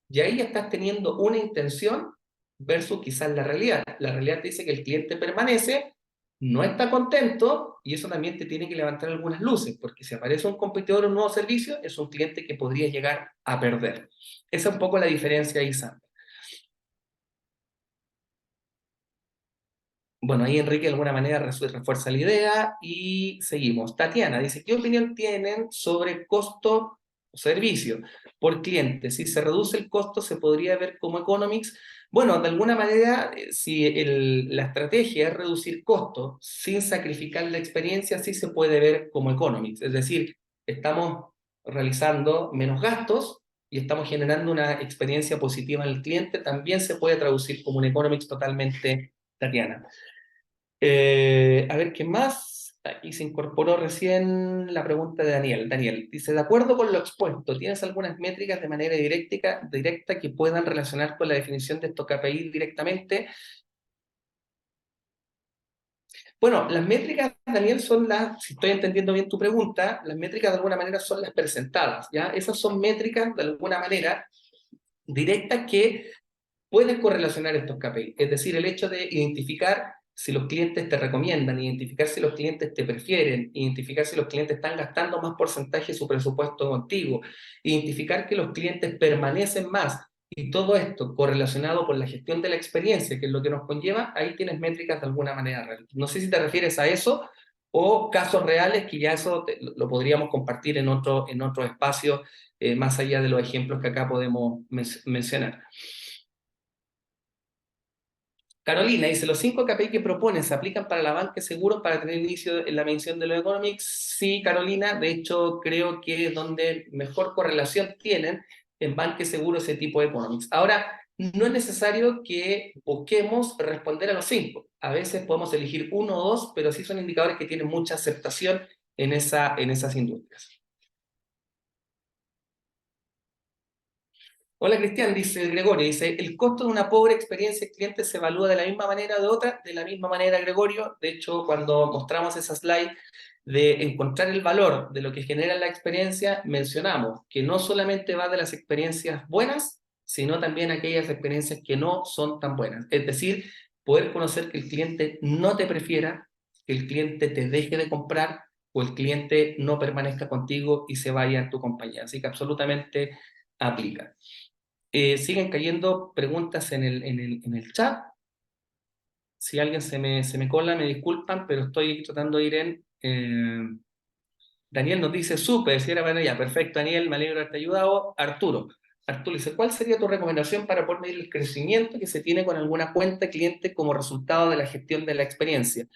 Y ahí ya estás teniendo una intención versus quizás la realidad. La realidad te dice que el cliente permanece, no está contento, y eso también te tiene que levantar algunas luces, porque si aparece un competidor o un nuevo servicio, es un cliente que podría llegar a perder. Esa es un poco la diferencia ahí, Sandra. Bueno, ahí Enrique de alguna manera refuerza la idea y seguimos. Tatiana dice, ¿qué opinión tienen sobre costo o servicio por cliente? Si se reduce el costo, ¿se podría ver como economics? Bueno, de alguna manera, si la estrategia es reducir costos sin sacrificar la experiencia, sí se puede ver como economics. Es decir, estamos realizando menos gastos y estamos generando una experiencia positiva en el cliente, también se puede traducir como un economics totalmente, Tatiana. A ver, ¿qué más? Aquí se incorporó recién la pregunta de Daniel. Daniel dice, de acuerdo con lo expuesto, ¿tienes algunas métricas de manera directa que puedan relacionar con la definición de estos KPI directamente? Bueno, las métricas, Daniel, son si estoy entendiendo bien tu pregunta, las métricas de alguna manera son las presentadas, ¿ya? Esas son métricas de alguna manera directas que puedes correlacionar estos KPI. Es decir, el hecho de identificar si los clientes te recomiendan, identificar si los clientes te prefieren, identificar si los clientes están gastando más porcentaje de su presupuesto contigo, identificar que los clientes permanecen más, y todo esto correlacionado con la gestión de la experiencia, que es lo que nos conlleva, ahí tienes métricas de alguna manera real. No sé si te refieres a eso o casos reales, que ya eso lo podríamos compartir en otro espacio, más allá de los ejemplos que acá podemos mencionar. Carolina dice, los 5 KPI que proponen se aplican para la banca de seguros para tener inicio en la mención de los economics. Sí, Carolina, de hecho creo que es donde mejor correlación tienen en banca de seguros ese tipo de economics. Ahora, no es necesario que busquemos responder a los 5. A veces podemos elegir uno o dos, pero sí son indicadores que tienen mucha aceptación en esas industrias. Hola Cristian, dice Gregorio, dice, ¿el costo de una pobre experiencia del cliente se evalúa de la misma manera o de otra? De la misma manera, Gregorio. De hecho, cuando mostramos esa slide de encontrar el valor de lo que genera la experiencia, mencionamos que no solamente va de las experiencias buenas, sino también aquellas experiencias que no son tan buenas. Es decir, poder conocer que el cliente no te prefiera, que el cliente te deje de comprar o el cliente no permanezca contigo y se vaya a tu compañía. Así que absolutamente aplica. Siguen cayendo preguntas en el chat. Si alguien se me cola, me disculpan, pero estoy tratando de ir en... Daniel nos dice, súper, si era para allá. Perfecto, Daniel, me alegro de haberte ayudado. Arturo dice, ¿cuál sería tu recomendación para poder medir el crecimiento que se tiene con alguna cuenta cliente como resultado de la gestión de la experiencia?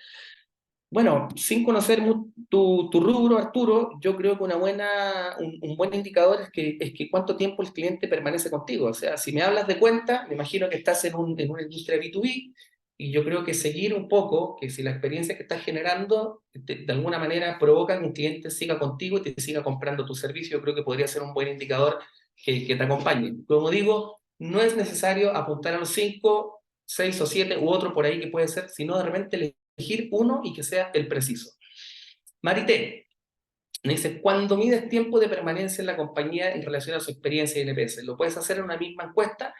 Bueno, sin conocer tu rubro, Arturo, yo creo que un buen indicador es que cuánto tiempo el cliente permanece contigo. O sea, si me hablas de cuenta, me imagino que estás en una industria B2B, y yo creo que seguir un poco, que si la experiencia que estás generando de alguna manera provoca que un cliente siga contigo y te siga comprando tu servicio, yo creo que podría ser un buen indicador que te acompañe. Como digo, no es necesario apuntar a los 5, 6 o 7 u otro por ahí que puede ser, sino de repente elegir uno y que sea el preciso. Marité me dice, cuando mides tiempo de permanencia en la compañía en relación a su experiencia en NPS, ¿lo puedes hacer en una misma encuesta?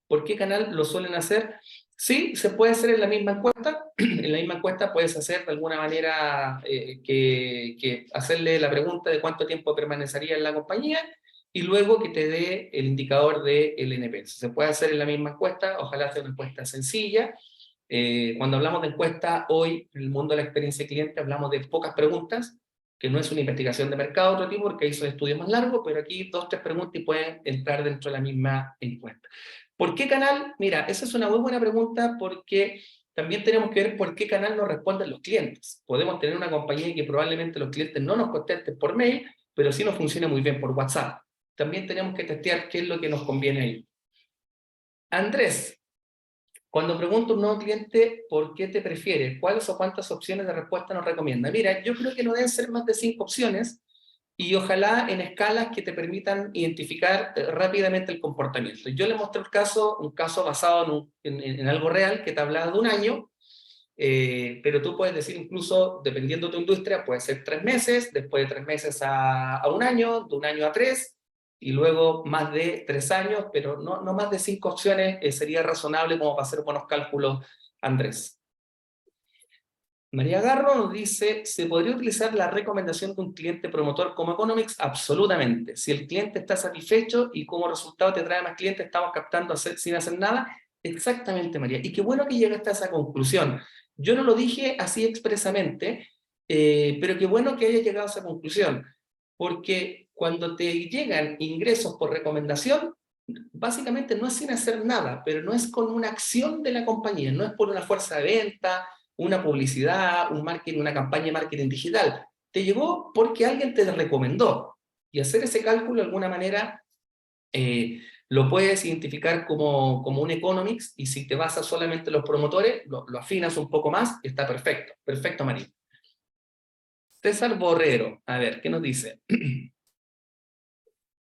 ¿Por qué canal lo suelen hacer? Sí, se puede hacer en la misma encuesta. En la misma encuesta puedes hacer de alguna manera que hacerle la pregunta de cuánto tiempo permanecería en la compañía y luego que te dé el indicador del NPS. Se puede hacer en la misma encuesta, ojalá sea una encuesta sencilla. Cuando hablamos de encuesta, hoy en el mundo de la experiencia cliente hablamos de pocas preguntas, que no es una investigación de mercado de otro tipo, porque ahí son estudios más largos, pero aquí 2 o 3 preguntas y pueden entrar dentro de la misma encuesta. ¿Por qué canal? Mira, esa es una muy buena pregunta porque también tenemos que ver por qué canal nos responden los clientes. Podemos tener una compañía que probablemente los clientes no nos contesten por mail, pero sí nos funciona muy bien por WhatsApp. También tenemos que testear qué es lo que nos conviene ahí. Andrés Cuando pregunto a un nuevo cliente por qué te prefiere, cuáles o cuántas opciones de respuesta nos recomienda. Mira, yo creo que no deben ser más de 5 opciones y ojalá en escalas que te permitan identificar rápidamente el comportamiento. Yo le mostré un caso basado en algo real que te hablaba de un año, pero tú puedes decir incluso, dependiendo de tu industria, puede ser 3 meses, después de 3 meses a un año, de un año a 3, y luego más de 3 años, pero no más de 5 opciones sería razonable como para hacer buenos cálculos, Andrés. María Garro nos dice, ¿se podría utilizar la recomendación de un cliente promotor como Economics? Absolutamente. Si el cliente está satisfecho y como resultado te trae más clientes, estamos captando sin hacer nada. Exactamente, María. Y qué bueno que llegaste a esa conclusión. Yo no lo dije así expresamente, pero qué bueno que haya llegado a esa conclusión. Porque cuando te llegan ingresos por recomendación, básicamente no es sin hacer nada, pero no es con una acción de la compañía, no es por una fuerza de venta, una publicidad, un marketing, una campaña de marketing digital. Te llegó porque alguien te recomendó. Y hacer ese cálculo de alguna manera lo puedes identificar como un economics, y si te basas solamente en los promotores, lo afinas un poco más y está perfecto. Perfecto, María. César Borrero, a ver, ¿qué nos dice?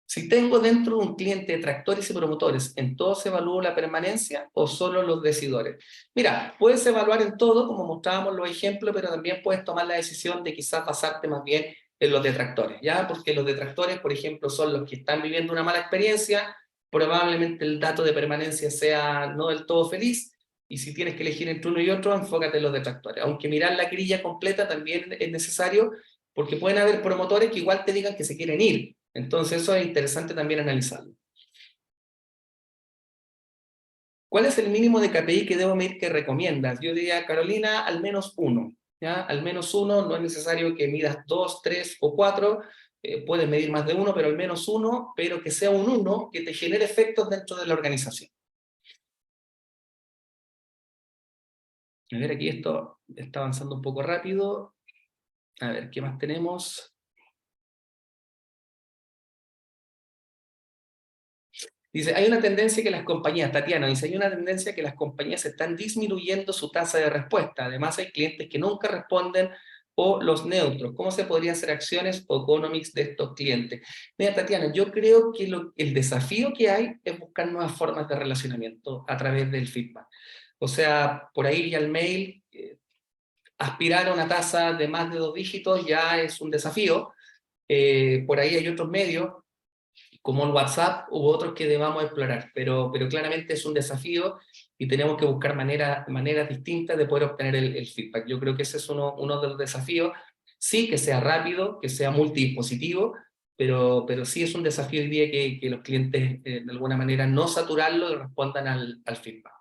Si tengo dentro de un cliente tractores y promotores, ¿en todos evalúo la permanencia o solo los decidores? Mira, puedes evaluar en todo, como mostrábamos los ejemplos, pero también puedes tomar la decisión de quizás basarte más bien en los detractores, ¿ya? Porque los detractores, por ejemplo, son los que están viviendo una mala experiencia, probablemente el dato de permanencia sea no del todo feliz, y si tienes que elegir entre uno y otro, enfócate en los detractores. Aunque mirar la grilla completa también es necesario, porque pueden haber promotores que igual te digan que se quieren ir. Entonces eso es interesante también analizarlo. ¿Cuál es el mínimo de KPI que debo medir que recomiendas? Yo diría, Carolina, al menos uno. ¿Ya? Al menos uno, no es necesario que midas 2, 3 o 4, puedes medir más de uno, pero al menos uno, pero que sea un uno que te genere efectos dentro de la organización. A ver, aquí esto está avanzando un poco rápido. A ver, ¿qué más tenemos? Dice, hay una tendencia que las compañías, Tatiana, dice, hay una tendencia que las compañías están disminuyendo su tasa de respuesta. Además, hay clientes que nunca responden o los neutros. ¿Cómo se podrían hacer acciones o economics de estos clientes? Mira, Tatiana, yo creo que el desafío que hay es buscar nuevas formas de relacionamiento a través del feedback. O sea, por ahí ya el mail, aspirar a una tasa de más de 2 dígitos ya es un desafío. Por ahí hay otros medios como el WhatsApp u otros que debamos explorar, pero claramente es un desafío y tenemos que buscar maneras distintas de poder obtener el feedback. Yo creo que ese es uno de los desafíos. Sí, que sea rápido, que sea multidispositivo, pero sí es un desafío hoy día que los clientes de alguna manera no saturarlo y respondan al feedback.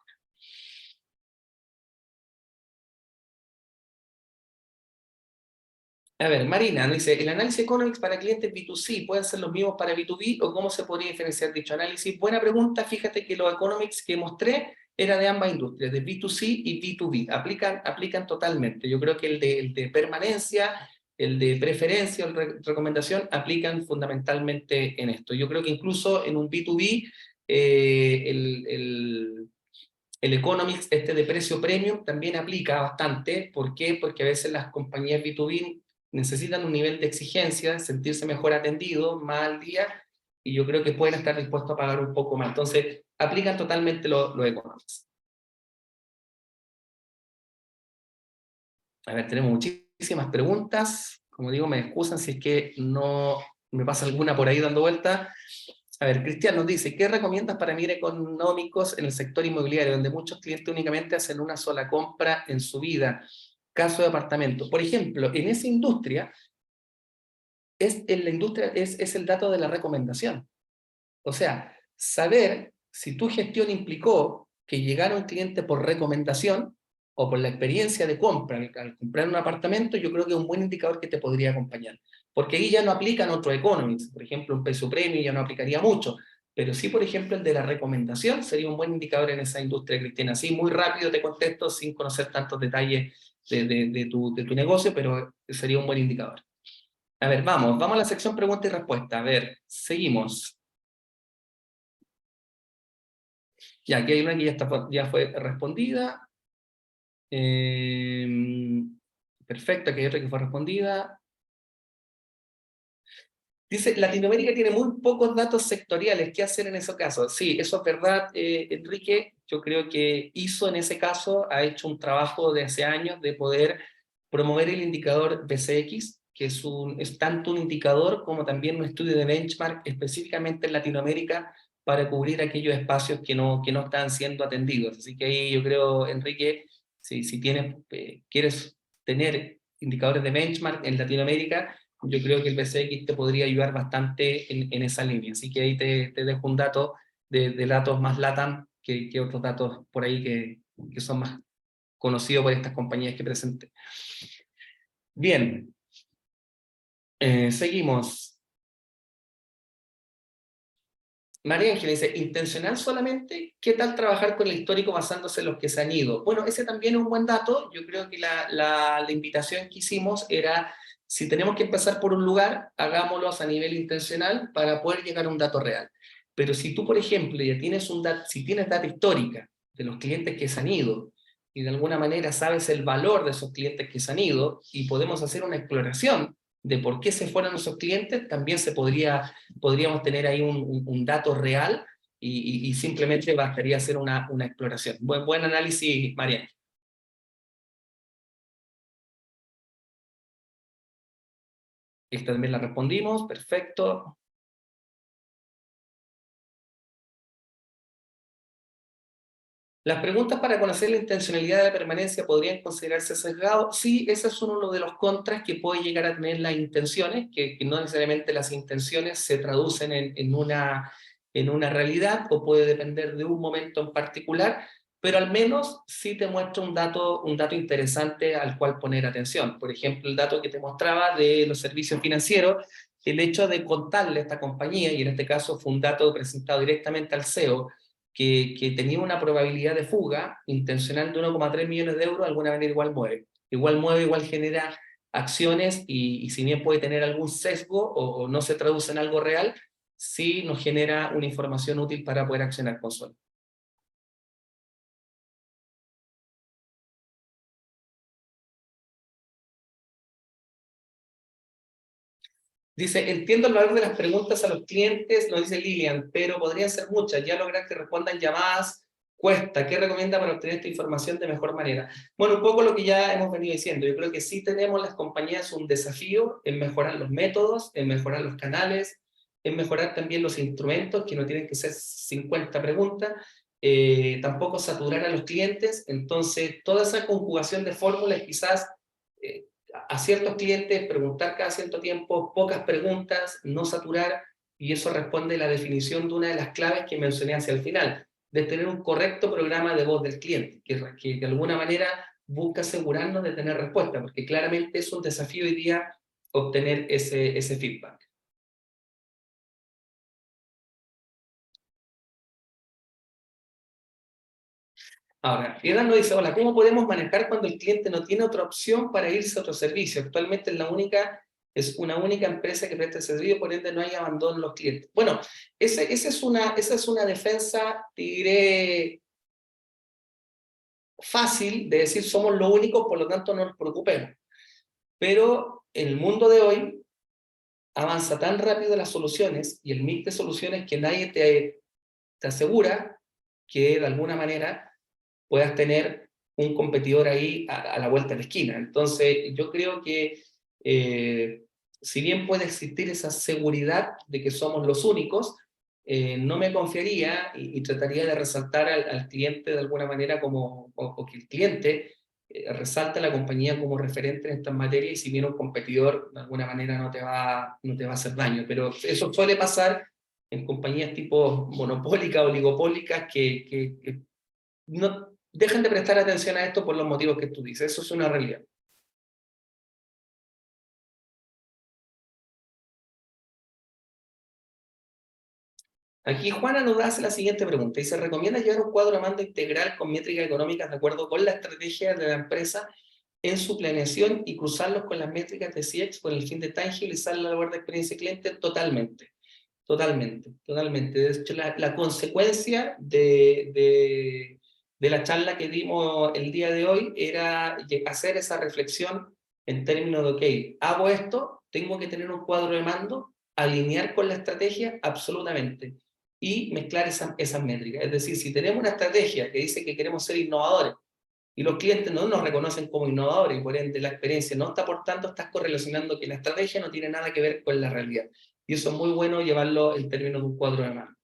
A ver, Marina dice, ¿el análisis economics para clientes B2C pueden ser los mismos para B2B o cómo se podría diferenciar dicho análisis? Buena pregunta, fíjate que los economics que mostré era de ambas industrias, de B2C y B2B, aplican totalmente. Yo creo que el de permanencia, el de preferencia o recomendación aplican fundamentalmente en esto. Yo creo que incluso en un B2B, el economics este de precio premium también aplica bastante. ¿Por qué? Porque a veces las compañías B2B necesitan un nivel de exigencia, sentirse mejor atendido, más al día, y yo creo que pueden estar dispuestos a pagar un poco más. Entonces, aplican totalmente los economics. A ver, tenemos muchísimas preguntas. Como digo, me excusan si es que no me pasa alguna por ahí dando vuelta. A ver, Cristian nos dice, ¿qué recomiendas para mirar económicos en el sector inmobiliario, donde muchos clientes únicamente hacen una sola compra en su vida? Caso de apartamento. Por ejemplo, en esa industria, en la industria es el dato de la recomendación. O sea, saber si tu gestión implicó que llegara un cliente por recomendación o por la experiencia de compra al comprar un apartamento, yo creo que es un buen indicador que te podría acompañar. Porque ahí ya no aplican otros economics, por ejemplo, un peso premio ya no aplicaría mucho, pero sí, por ejemplo, el de la recomendación sería un buen indicador en esa industria, Cristina. Así, muy rápido te contesto, sin conocer tantos detalles de tu negocio, pero sería un buen indicador. A ver, vamos a la sección pregunta y respuesta. A ver, seguimos. Ya, aquí hay una que ya fue respondida. Perfecto, aquí hay otra que fue respondida. Dice, Latinoamérica tiene muy pocos datos sectoriales. ¿Qué hacer en ese caso? Sí, eso es verdad, Enrique. Yo creo que ISO en ese caso ha hecho un trabajo de hace años de poder promover el indicador BCX, que es tanto un indicador como también un estudio de benchmark específicamente en Latinoamérica para cubrir aquellos espacios que no están siendo atendidos. Así que ahí yo creo, Enrique, si quieres tener indicadores de benchmark en Latinoamérica, yo creo que el BCX te podría ayudar bastante en esa línea. Así que ahí te dejo un dato de datos más LATAM que otros datos por ahí que son más conocidos por estas compañías que presenté. Bien, seguimos. María Ángel dice, intencional solamente, ¿qué tal trabajar con el histórico basándose en los que se han ido? Bueno, ese también es un buen dato. Yo creo que la invitación que hicimos era, si tenemos que empezar por un lugar, hagámoslo a nivel intencional para poder llegar a un dato real. Pero si tú, por ejemplo, ya tienes si tienes data histórica de los clientes que se han ido, y de alguna manera sabes el valor de esos clientes que se han ido, y podemos hacer una exploración de por qué se fueron esos clientes, también podríamos tener ahí un dato real y simplemente bastaría hacer una exploración. Buen análisis, Mariana. Esta también la respondimos, perfecto. Las preguntas para conocer la intencionalidad de la permanencia podrían considerarse sesgados. Sí, ese es uno de los contras que puede llegar a tener las intenciones, que no necesariamente las intenciones se traducen en una realidad o puede depender de un momento en particular, pero al menos sí te muestra un dato interesante al cual poner atención. Por ejemplo, el dato que te mostraba de los servicios financieros, el hecho de contarle a esta compañía, y en este caso fue un dato presentado directamente al CEO, que tenía una probabilidad de fuga intencional de 1,3 millones de euros, de alguna manera igual mueve. Igual mueve, igual genera acciones y si bien puede tener algún sesgo o no se traduce en algo real, sí nos genera una información útil para poder accionar con suelo. Dice, entiendo el valor de las preguntas a los clientes, lo dice Lilian, pero podrían ser muchas. Ya lograr que respondan llamadas cuesta. ¿Qué recomienda para obtener esta información de mejor manera? Bueno, un poco lo que ya hemos venido diciendo. Yo creo que sí tenemos las compañías un desafío en mejorar los métodos, en mejorar los canales, en mejorar también los instrumentos, que no tienen que ser 50 preguntas, tampoco saturar a los clientes. Entonces, toda esa conjugación de fórmulas quizás... a ciertos clientes, preguntar cada cierto tiempo, pocas preguntas, no saturar, y eso responde a la definición de una de las claves que mencioné hacia el final, de tener un correcto programa de voz del cliente, que de alguna manera busca asegurarnos de tener respuesta, porque claramente es un desafío hoy día obtener ese feedback. Ahora, Piedad nos dice, hola, ¿cómo podemos manejar cuando el cliente no tiene otra opción para irse a otro servicio? Actualmente es una única empresa que presta el servicio, por ende no hay abandono en los clientes. Bueno, esa es una defensa, te diré, fácil de decir somos los únicos, por lo tanto no nos preocupemos. Pero en el mundo de hoy avanza tan rápido las soluciones y el mix de soluciones que nadie te asegura que de alguna manera puedas tener un competidor ahí a la vuelta de la esquina. Entonces, yo creo que si bien puede existir esa seguridad de que somos los únicos, no me confiaría y trataría de resaltar al cliente de alguna manera o que el cliente resalte a la compañía como referente en estas materias y si viene un competidor, de alguna manera no te va a hacer daño. Pero eso suele pasar en compañías tipo monopólicas, oligopólicas, que no dejan de prestar atención a esto por los motivos que tú dices. Eso es una realidad. Aquí Juana nos hace la siguiente pregunta. Dice, ¿recomienda llevar un cuadro de mando integral con métricas económicas de acuerdo con la estrategia de la empresa en su planeación y cruzarlos con las métricas de CX con el fin de tangibilizar la labor de experiencia cliente? Totalmente. Totalmente, totalmente. De hecho, la consecuencia de la charla que dimos el día de hoy era hacer esa reflexión en términos de, ok, hago esto, tengo que tener un cuadro de mando, alinear con la estrategia, absolutamente, y mezclar esas métricas. Es decir, si tenemos una estrategia que dice que queremos ser innovadores, y los clientes no nos reconocen como innovadores, y por ende la experiencia no está aportando, estás correlacionando que la estrategia no tiene nada que ver con la realidad. Y eso es muy bueno llevarlo en términos de un cuadro de mano.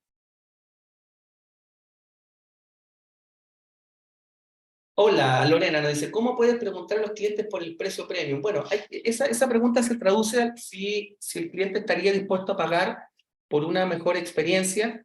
Hola, Lorena nos dice, ¿cómo puedes preguntar a los clientes por el precio premium? Bueno, esa pregunta se traduce a si el cliente estaría dispuesto a pagar por una mejor experiencia.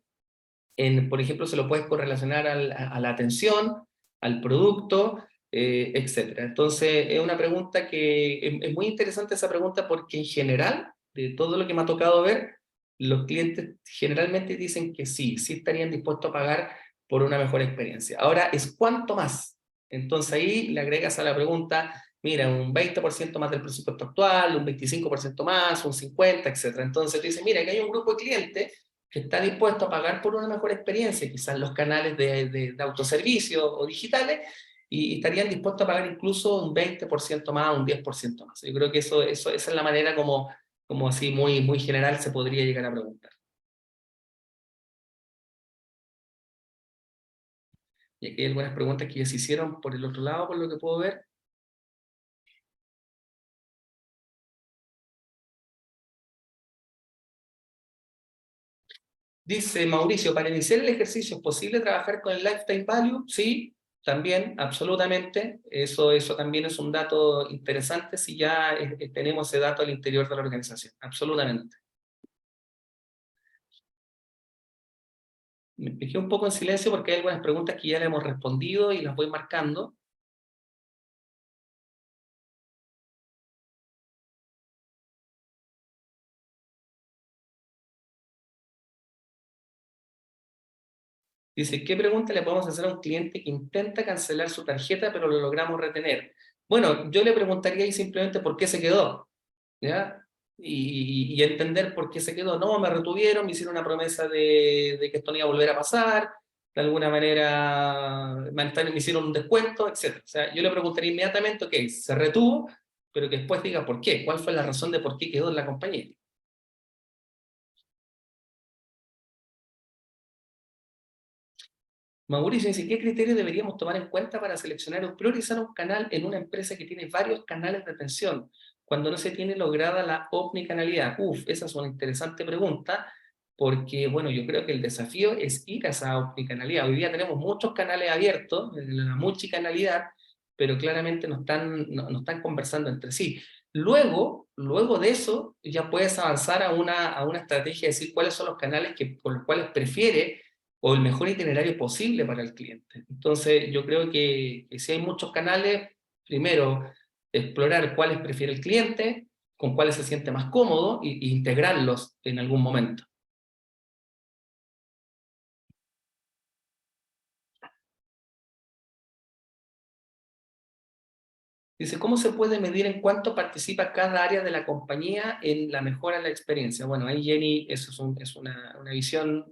Por ejemplo, se lo puedes correlacionar a la atención, al producto, etcétera. Entonces, es una pregunta que es muy interesante esa pregunta porque en general, de todo lo que me ha tocado ver, los clientes generalmente dicen que sí, sí estarían dispuestos a pagar por una mejor experiencia. Ahora, es cuánto más. Entonces ahí le agregas a la pregunta, mira, un 20% más del presupuesto actual, un 25% más, un 50%, etcétera. Entonces tú dices, mira, que hay un grupo de clientes que está dispuesto a pagar por una mejor experiencia, quizás los canales de autoservicio o digitales, y estarían dispuestos a pagar incluso un 20% más, un 10% más. Yo creo que esa es la manera como así muy, muy general se podría llegar a preguntar. Y aquí hay algunas preguntas que ya se hicieron por el otro lado, por lo que puedo ver. Dice Mauricio, para iniciar el ejercicio, ¿es posible trabajar con el Lifetime Value? Sí, también, absolutamente. Eso también es un dato interesante si ya tenemos ese dato al interior de la organización. Absolutamente. Me quedé un poco en silencio porque hay algunas preguntas que ya le hemos respondido y las voy marcando. Dice, ¿qué pregunta le podemos hacer a un cliente que intenta cancelar su tarjeta pero lo logramos retener? Bueno, yo le preguntaría ahí simplemente por qué se quedó, ¿ya? Y entender por qué se quedó. No, me retuvieron, me hicieron una promesa de que esto no iba a volver a pasar, de alguna manera me hicieron un descuento, etc. O sea, yo le preguntaría inmediatamente, ok, se retuvo, pero que después diga por qué, cuál fue la razón de por qué quedó en la compañía. Mauricio dice, ¿qué criterios deberíamos tomar en cuenta para seleccionar o priorizar un canal en una empresa que tiene varios canales de atención cuando no se tiene lograda la omnicanalidad? Uf, esa es una interesante pregunta porque, bueno, yo creo que el desafío es ir a esa omnicanalidad. Hoy día tenemos muchos canales abiertos, la multicanalidad, pero claramente no están conversando entre sí. Luego de eso, ya puedes avanzar a una estrategia de decir cuáles son los canales con los cuales prefiere o el mejor itinerario posible para el cliente. Entonces, yo creo que si hay muchos canales, primero, explorar cuáles prefiere el cliente, con cuáles se siente más cómodo y integrarlos en algún momento. Dice, ¿cómo se puede medir en cuánto participa cada área de la compañía en la mejora de la experiencia? Bueno, ahí Jenny, eso es una visión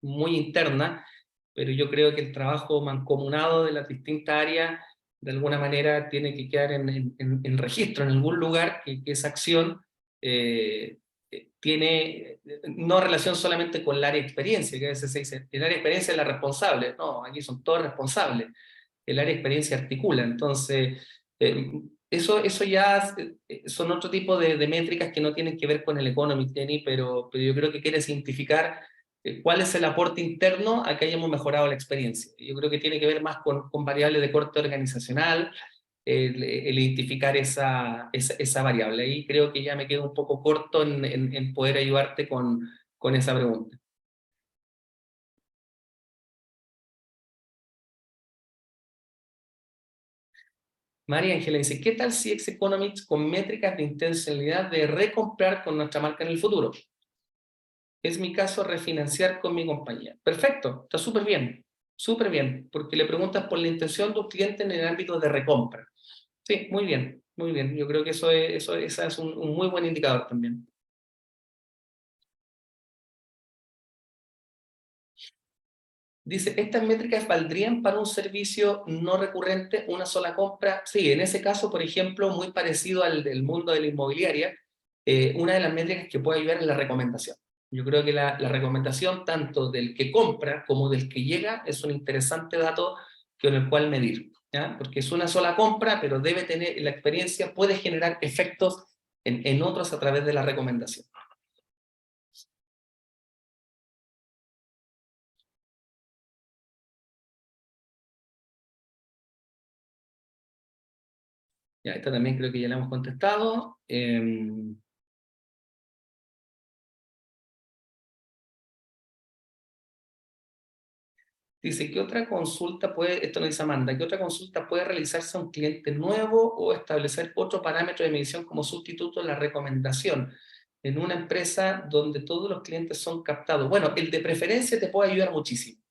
muy interna, pero yo creo que el trabajo mancomunado de las distintas áreas, de alguna manera, tiene que quedar en registro, en algún lugar, que esa acción eh, tiene no relación solamente con el área de experiencia, que a veces se dice, el área de experiencia es la responsable. No, aquí son todos responsables. El área de experiencia articula. Entonces, eso ya son otro tipo de métricas que no tienen que ver con el economic, Jenny, pero yo creo que quiere significar cuál es el aporte interno a que hayamos mejorado la experiencia. Yo creo que tiene que ver más con variables de corte organizacional, el identificar esa variable. Ahí creo que ya me quedo un poco corto en poder ayudarte con esa pregunta. María Ángela dice, ¿qué tal si Ex Economics con métricas de intencionalidad de recomprar con nuestra marca en el futuro? Es mi caso refinanciar con mi compañía. Perfecto, está súper bien, porque le preguntas por la intención de un cliente en el ámbito de recompra. Sí, muy bien, muy bien. Yo creo que esa es un muy buen indicador también. Dice, ¿estas métricas valdrían para un servicio no recurrente, una sola compra? Sí, en ese caso, por ejemplo, muy parecido al del mundo de la inmobiliaria, una de las métricas que puede ayudar es la recomendación. Yo creo que la recomendación tanto del que compra como del que llega es un interesante dato con el cual medir, ¿ya? Porque es una sola compra, pero debe tener, la experiencia puede generar efectos en otros a través de la recomendación. Ya, esta también creo que ya la hemos contestado. Dice, ¿qué otra consulta puede, esto nos dice Amanda, ¿qué otra consulta puede realizarse a un cliente nuevo o establecer otro parámetro de medición como sustituto de la recomendación en una empresa donde todos los clientes son captados? Bueno, el de preferencia te puede ayudar muchísimo,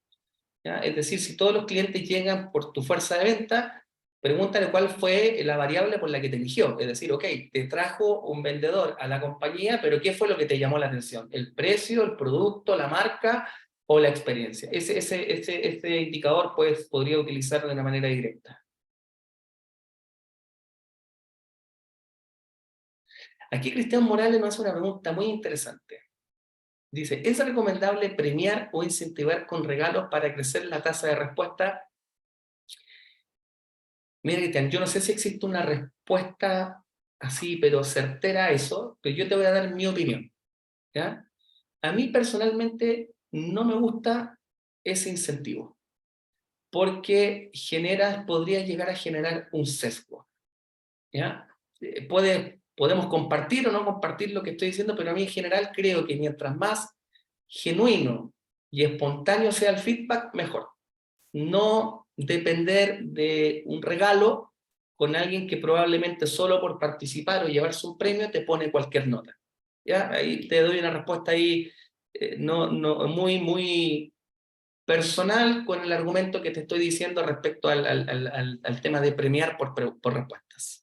¿ya? Es decir, si todos los clientes llegan por tu fuerza de venta, pregúntale cuál fue la variable por la que te eligió. Es decir, ok, te trajo un vendedor a la compañía, pero ¿qué fue lo que te llamó la atención? ¿El precio, el producto, la marca o la experiencia? Ese indicador pues, podría utilizarlo de una manera directa. Aquí Cristian Morales nos hace una pregunta muy interesante. Dice, ¿es recomendable premiar o incentivar con regalos para crecer la tasa de respuesta? Mira, Cristian, yo no sé si existe una respuesta así, pero certera a eso, pero yo te voy a dar mi opinión, ¿ya? A mí personalmente no me gusta ese incentivo, porque podría llegar a generar un sesgo, ¿ya? Podemos compartir o no compartir lo que estoy diciendo, pero a mí en general creo que mientras más genuino y espontáneo sea el feedback, mejor. No depender de un regalo con alguien que probablemente solo por participar o llevarse un premio te pone cualquier nota. ¿Ya? Ahí te doy una respuesta ahí muy personal con el argumento que te estoy diciendo respecto al tema de premiar por respuestas.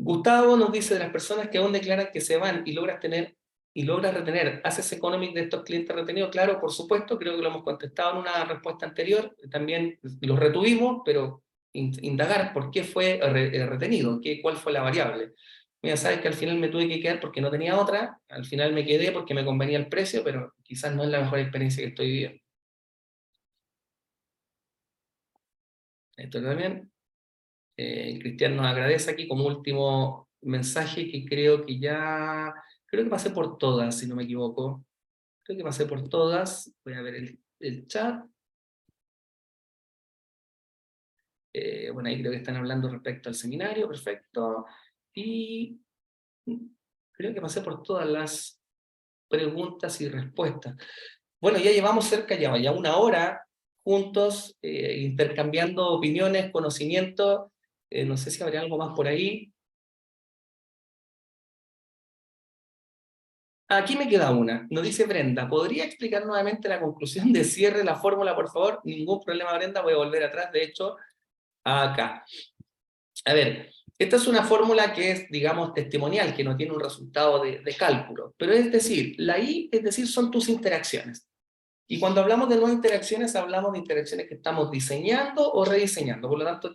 Gustavo nos dice de las personas que aún declaran que se van y logras retener, ¿haces economic de estos clientes retenidos? Claro, por supuesto, creo que lo hemos contestado en una respuesta anterior, también los retuvimos, pero indagar por qué fue retenido, cuál fue la variable. Mira, sabes que al final me tuve que quedar porque no tenía otra, al final me quedé porque me convenía el precio, pero quizás no es la mejor experiencia que estoy viviendo. Esto también. Cristian nos agradece aquí como último mensaje que creo que pasé por todas, si no me equivoco. Creo que pasé por todas. Voy a ver el chat. Bueno, ahí creo que están hablando respecto al seminario, perfecto. Y creo que pasé por todas las preguntas y respuestas. Bueno, ya llevamos cerca ya una hora juntos, intercambiando opiniones, conocimientos. No sé si habría algo más por ahí. Aquí me queda una. Nos dice Brenda, ¿podría explicar nuevamente la conclusión de cierre de la fórmula, por favor? Ningún problema, Brenda, voy a volver atrás, de hecho, acá. A ver, esta es una fórmula que es, digamos, testimonial, que no tiene un resultado de cálculo, pero es decir, la I, es decir, son tus interacciones. Y cuando hablamos de nuevas interacciones, hablamos de interacciones que estamos diseñando o rediseñando, por lo tanto,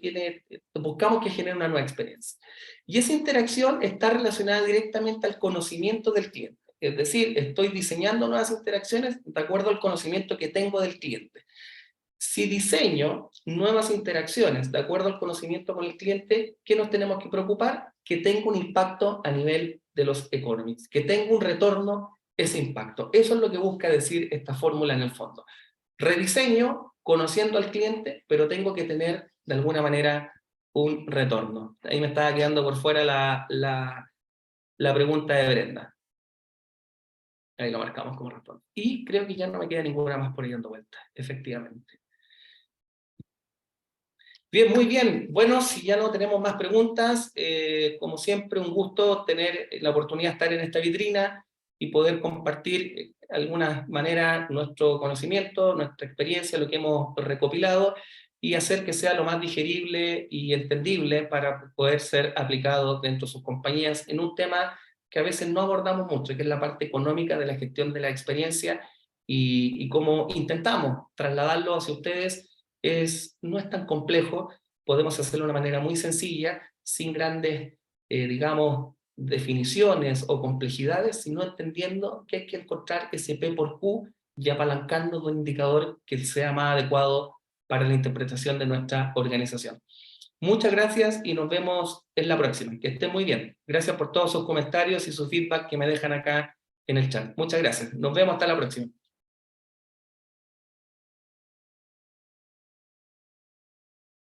buscamos que genere una nueva experiencia. Y esa interacción está relacionada directamente al conocimiento del cliente. Es decir, estoy diseñando nuevas interacciones de acuerdo al conocimiento que tengo del cliente. Si diseño nuevas interacciones de acuerdo al conocimiento con el cliente, ¿qué nos tenemos que preocupar? Que tenga un impacto a nivel de los economics, que tenga un retorno ese impacto. Eso es lo que busca decir esta fórmula en el fondo. Rediseño conociendo al cliente, pero tengo que tener de alguna manera un retorno. Ahí me estaba quedando por fuera la pregunta de Brenda. Ahí lo marcamos como respuesta. Y creo que ya no me queda ninguna más por ahí dando vuelta, efectivamente. Bien, muy bien. Bueno, si ya no tenemos más preguntas, como siempre, un gusto tener la oportunidad de estar en esta vitrina y poder compartir de alguna manera nuestro conocimiento, nuestra experiencia, lo que hemos recopilado. y hacer que sea lo más digerible y entendible para poder ser aplicado dentro de sus compañías en un tema que a veces no abordamos mucho, que es la parte económica de la gestión de la experiencia y cómo intentamos trasladarlo hacia ustedes no es tan complejo, podemos hacerlo de una manera muy sencilla, sin grandes, digamos, definiciones o complejidades, sino entendiendo que hay que encontrar ese P por Q y apalancando un indicador que sea más adecuado para la interpretación de nuestra organización. Muchas gracias y nos vemos en la próxima. Que estén muy bien. Gracias por todos sus comentarios y su feedback que me dejan acá en el chat. Muchas gracias. Nos vemos hasta la próxima.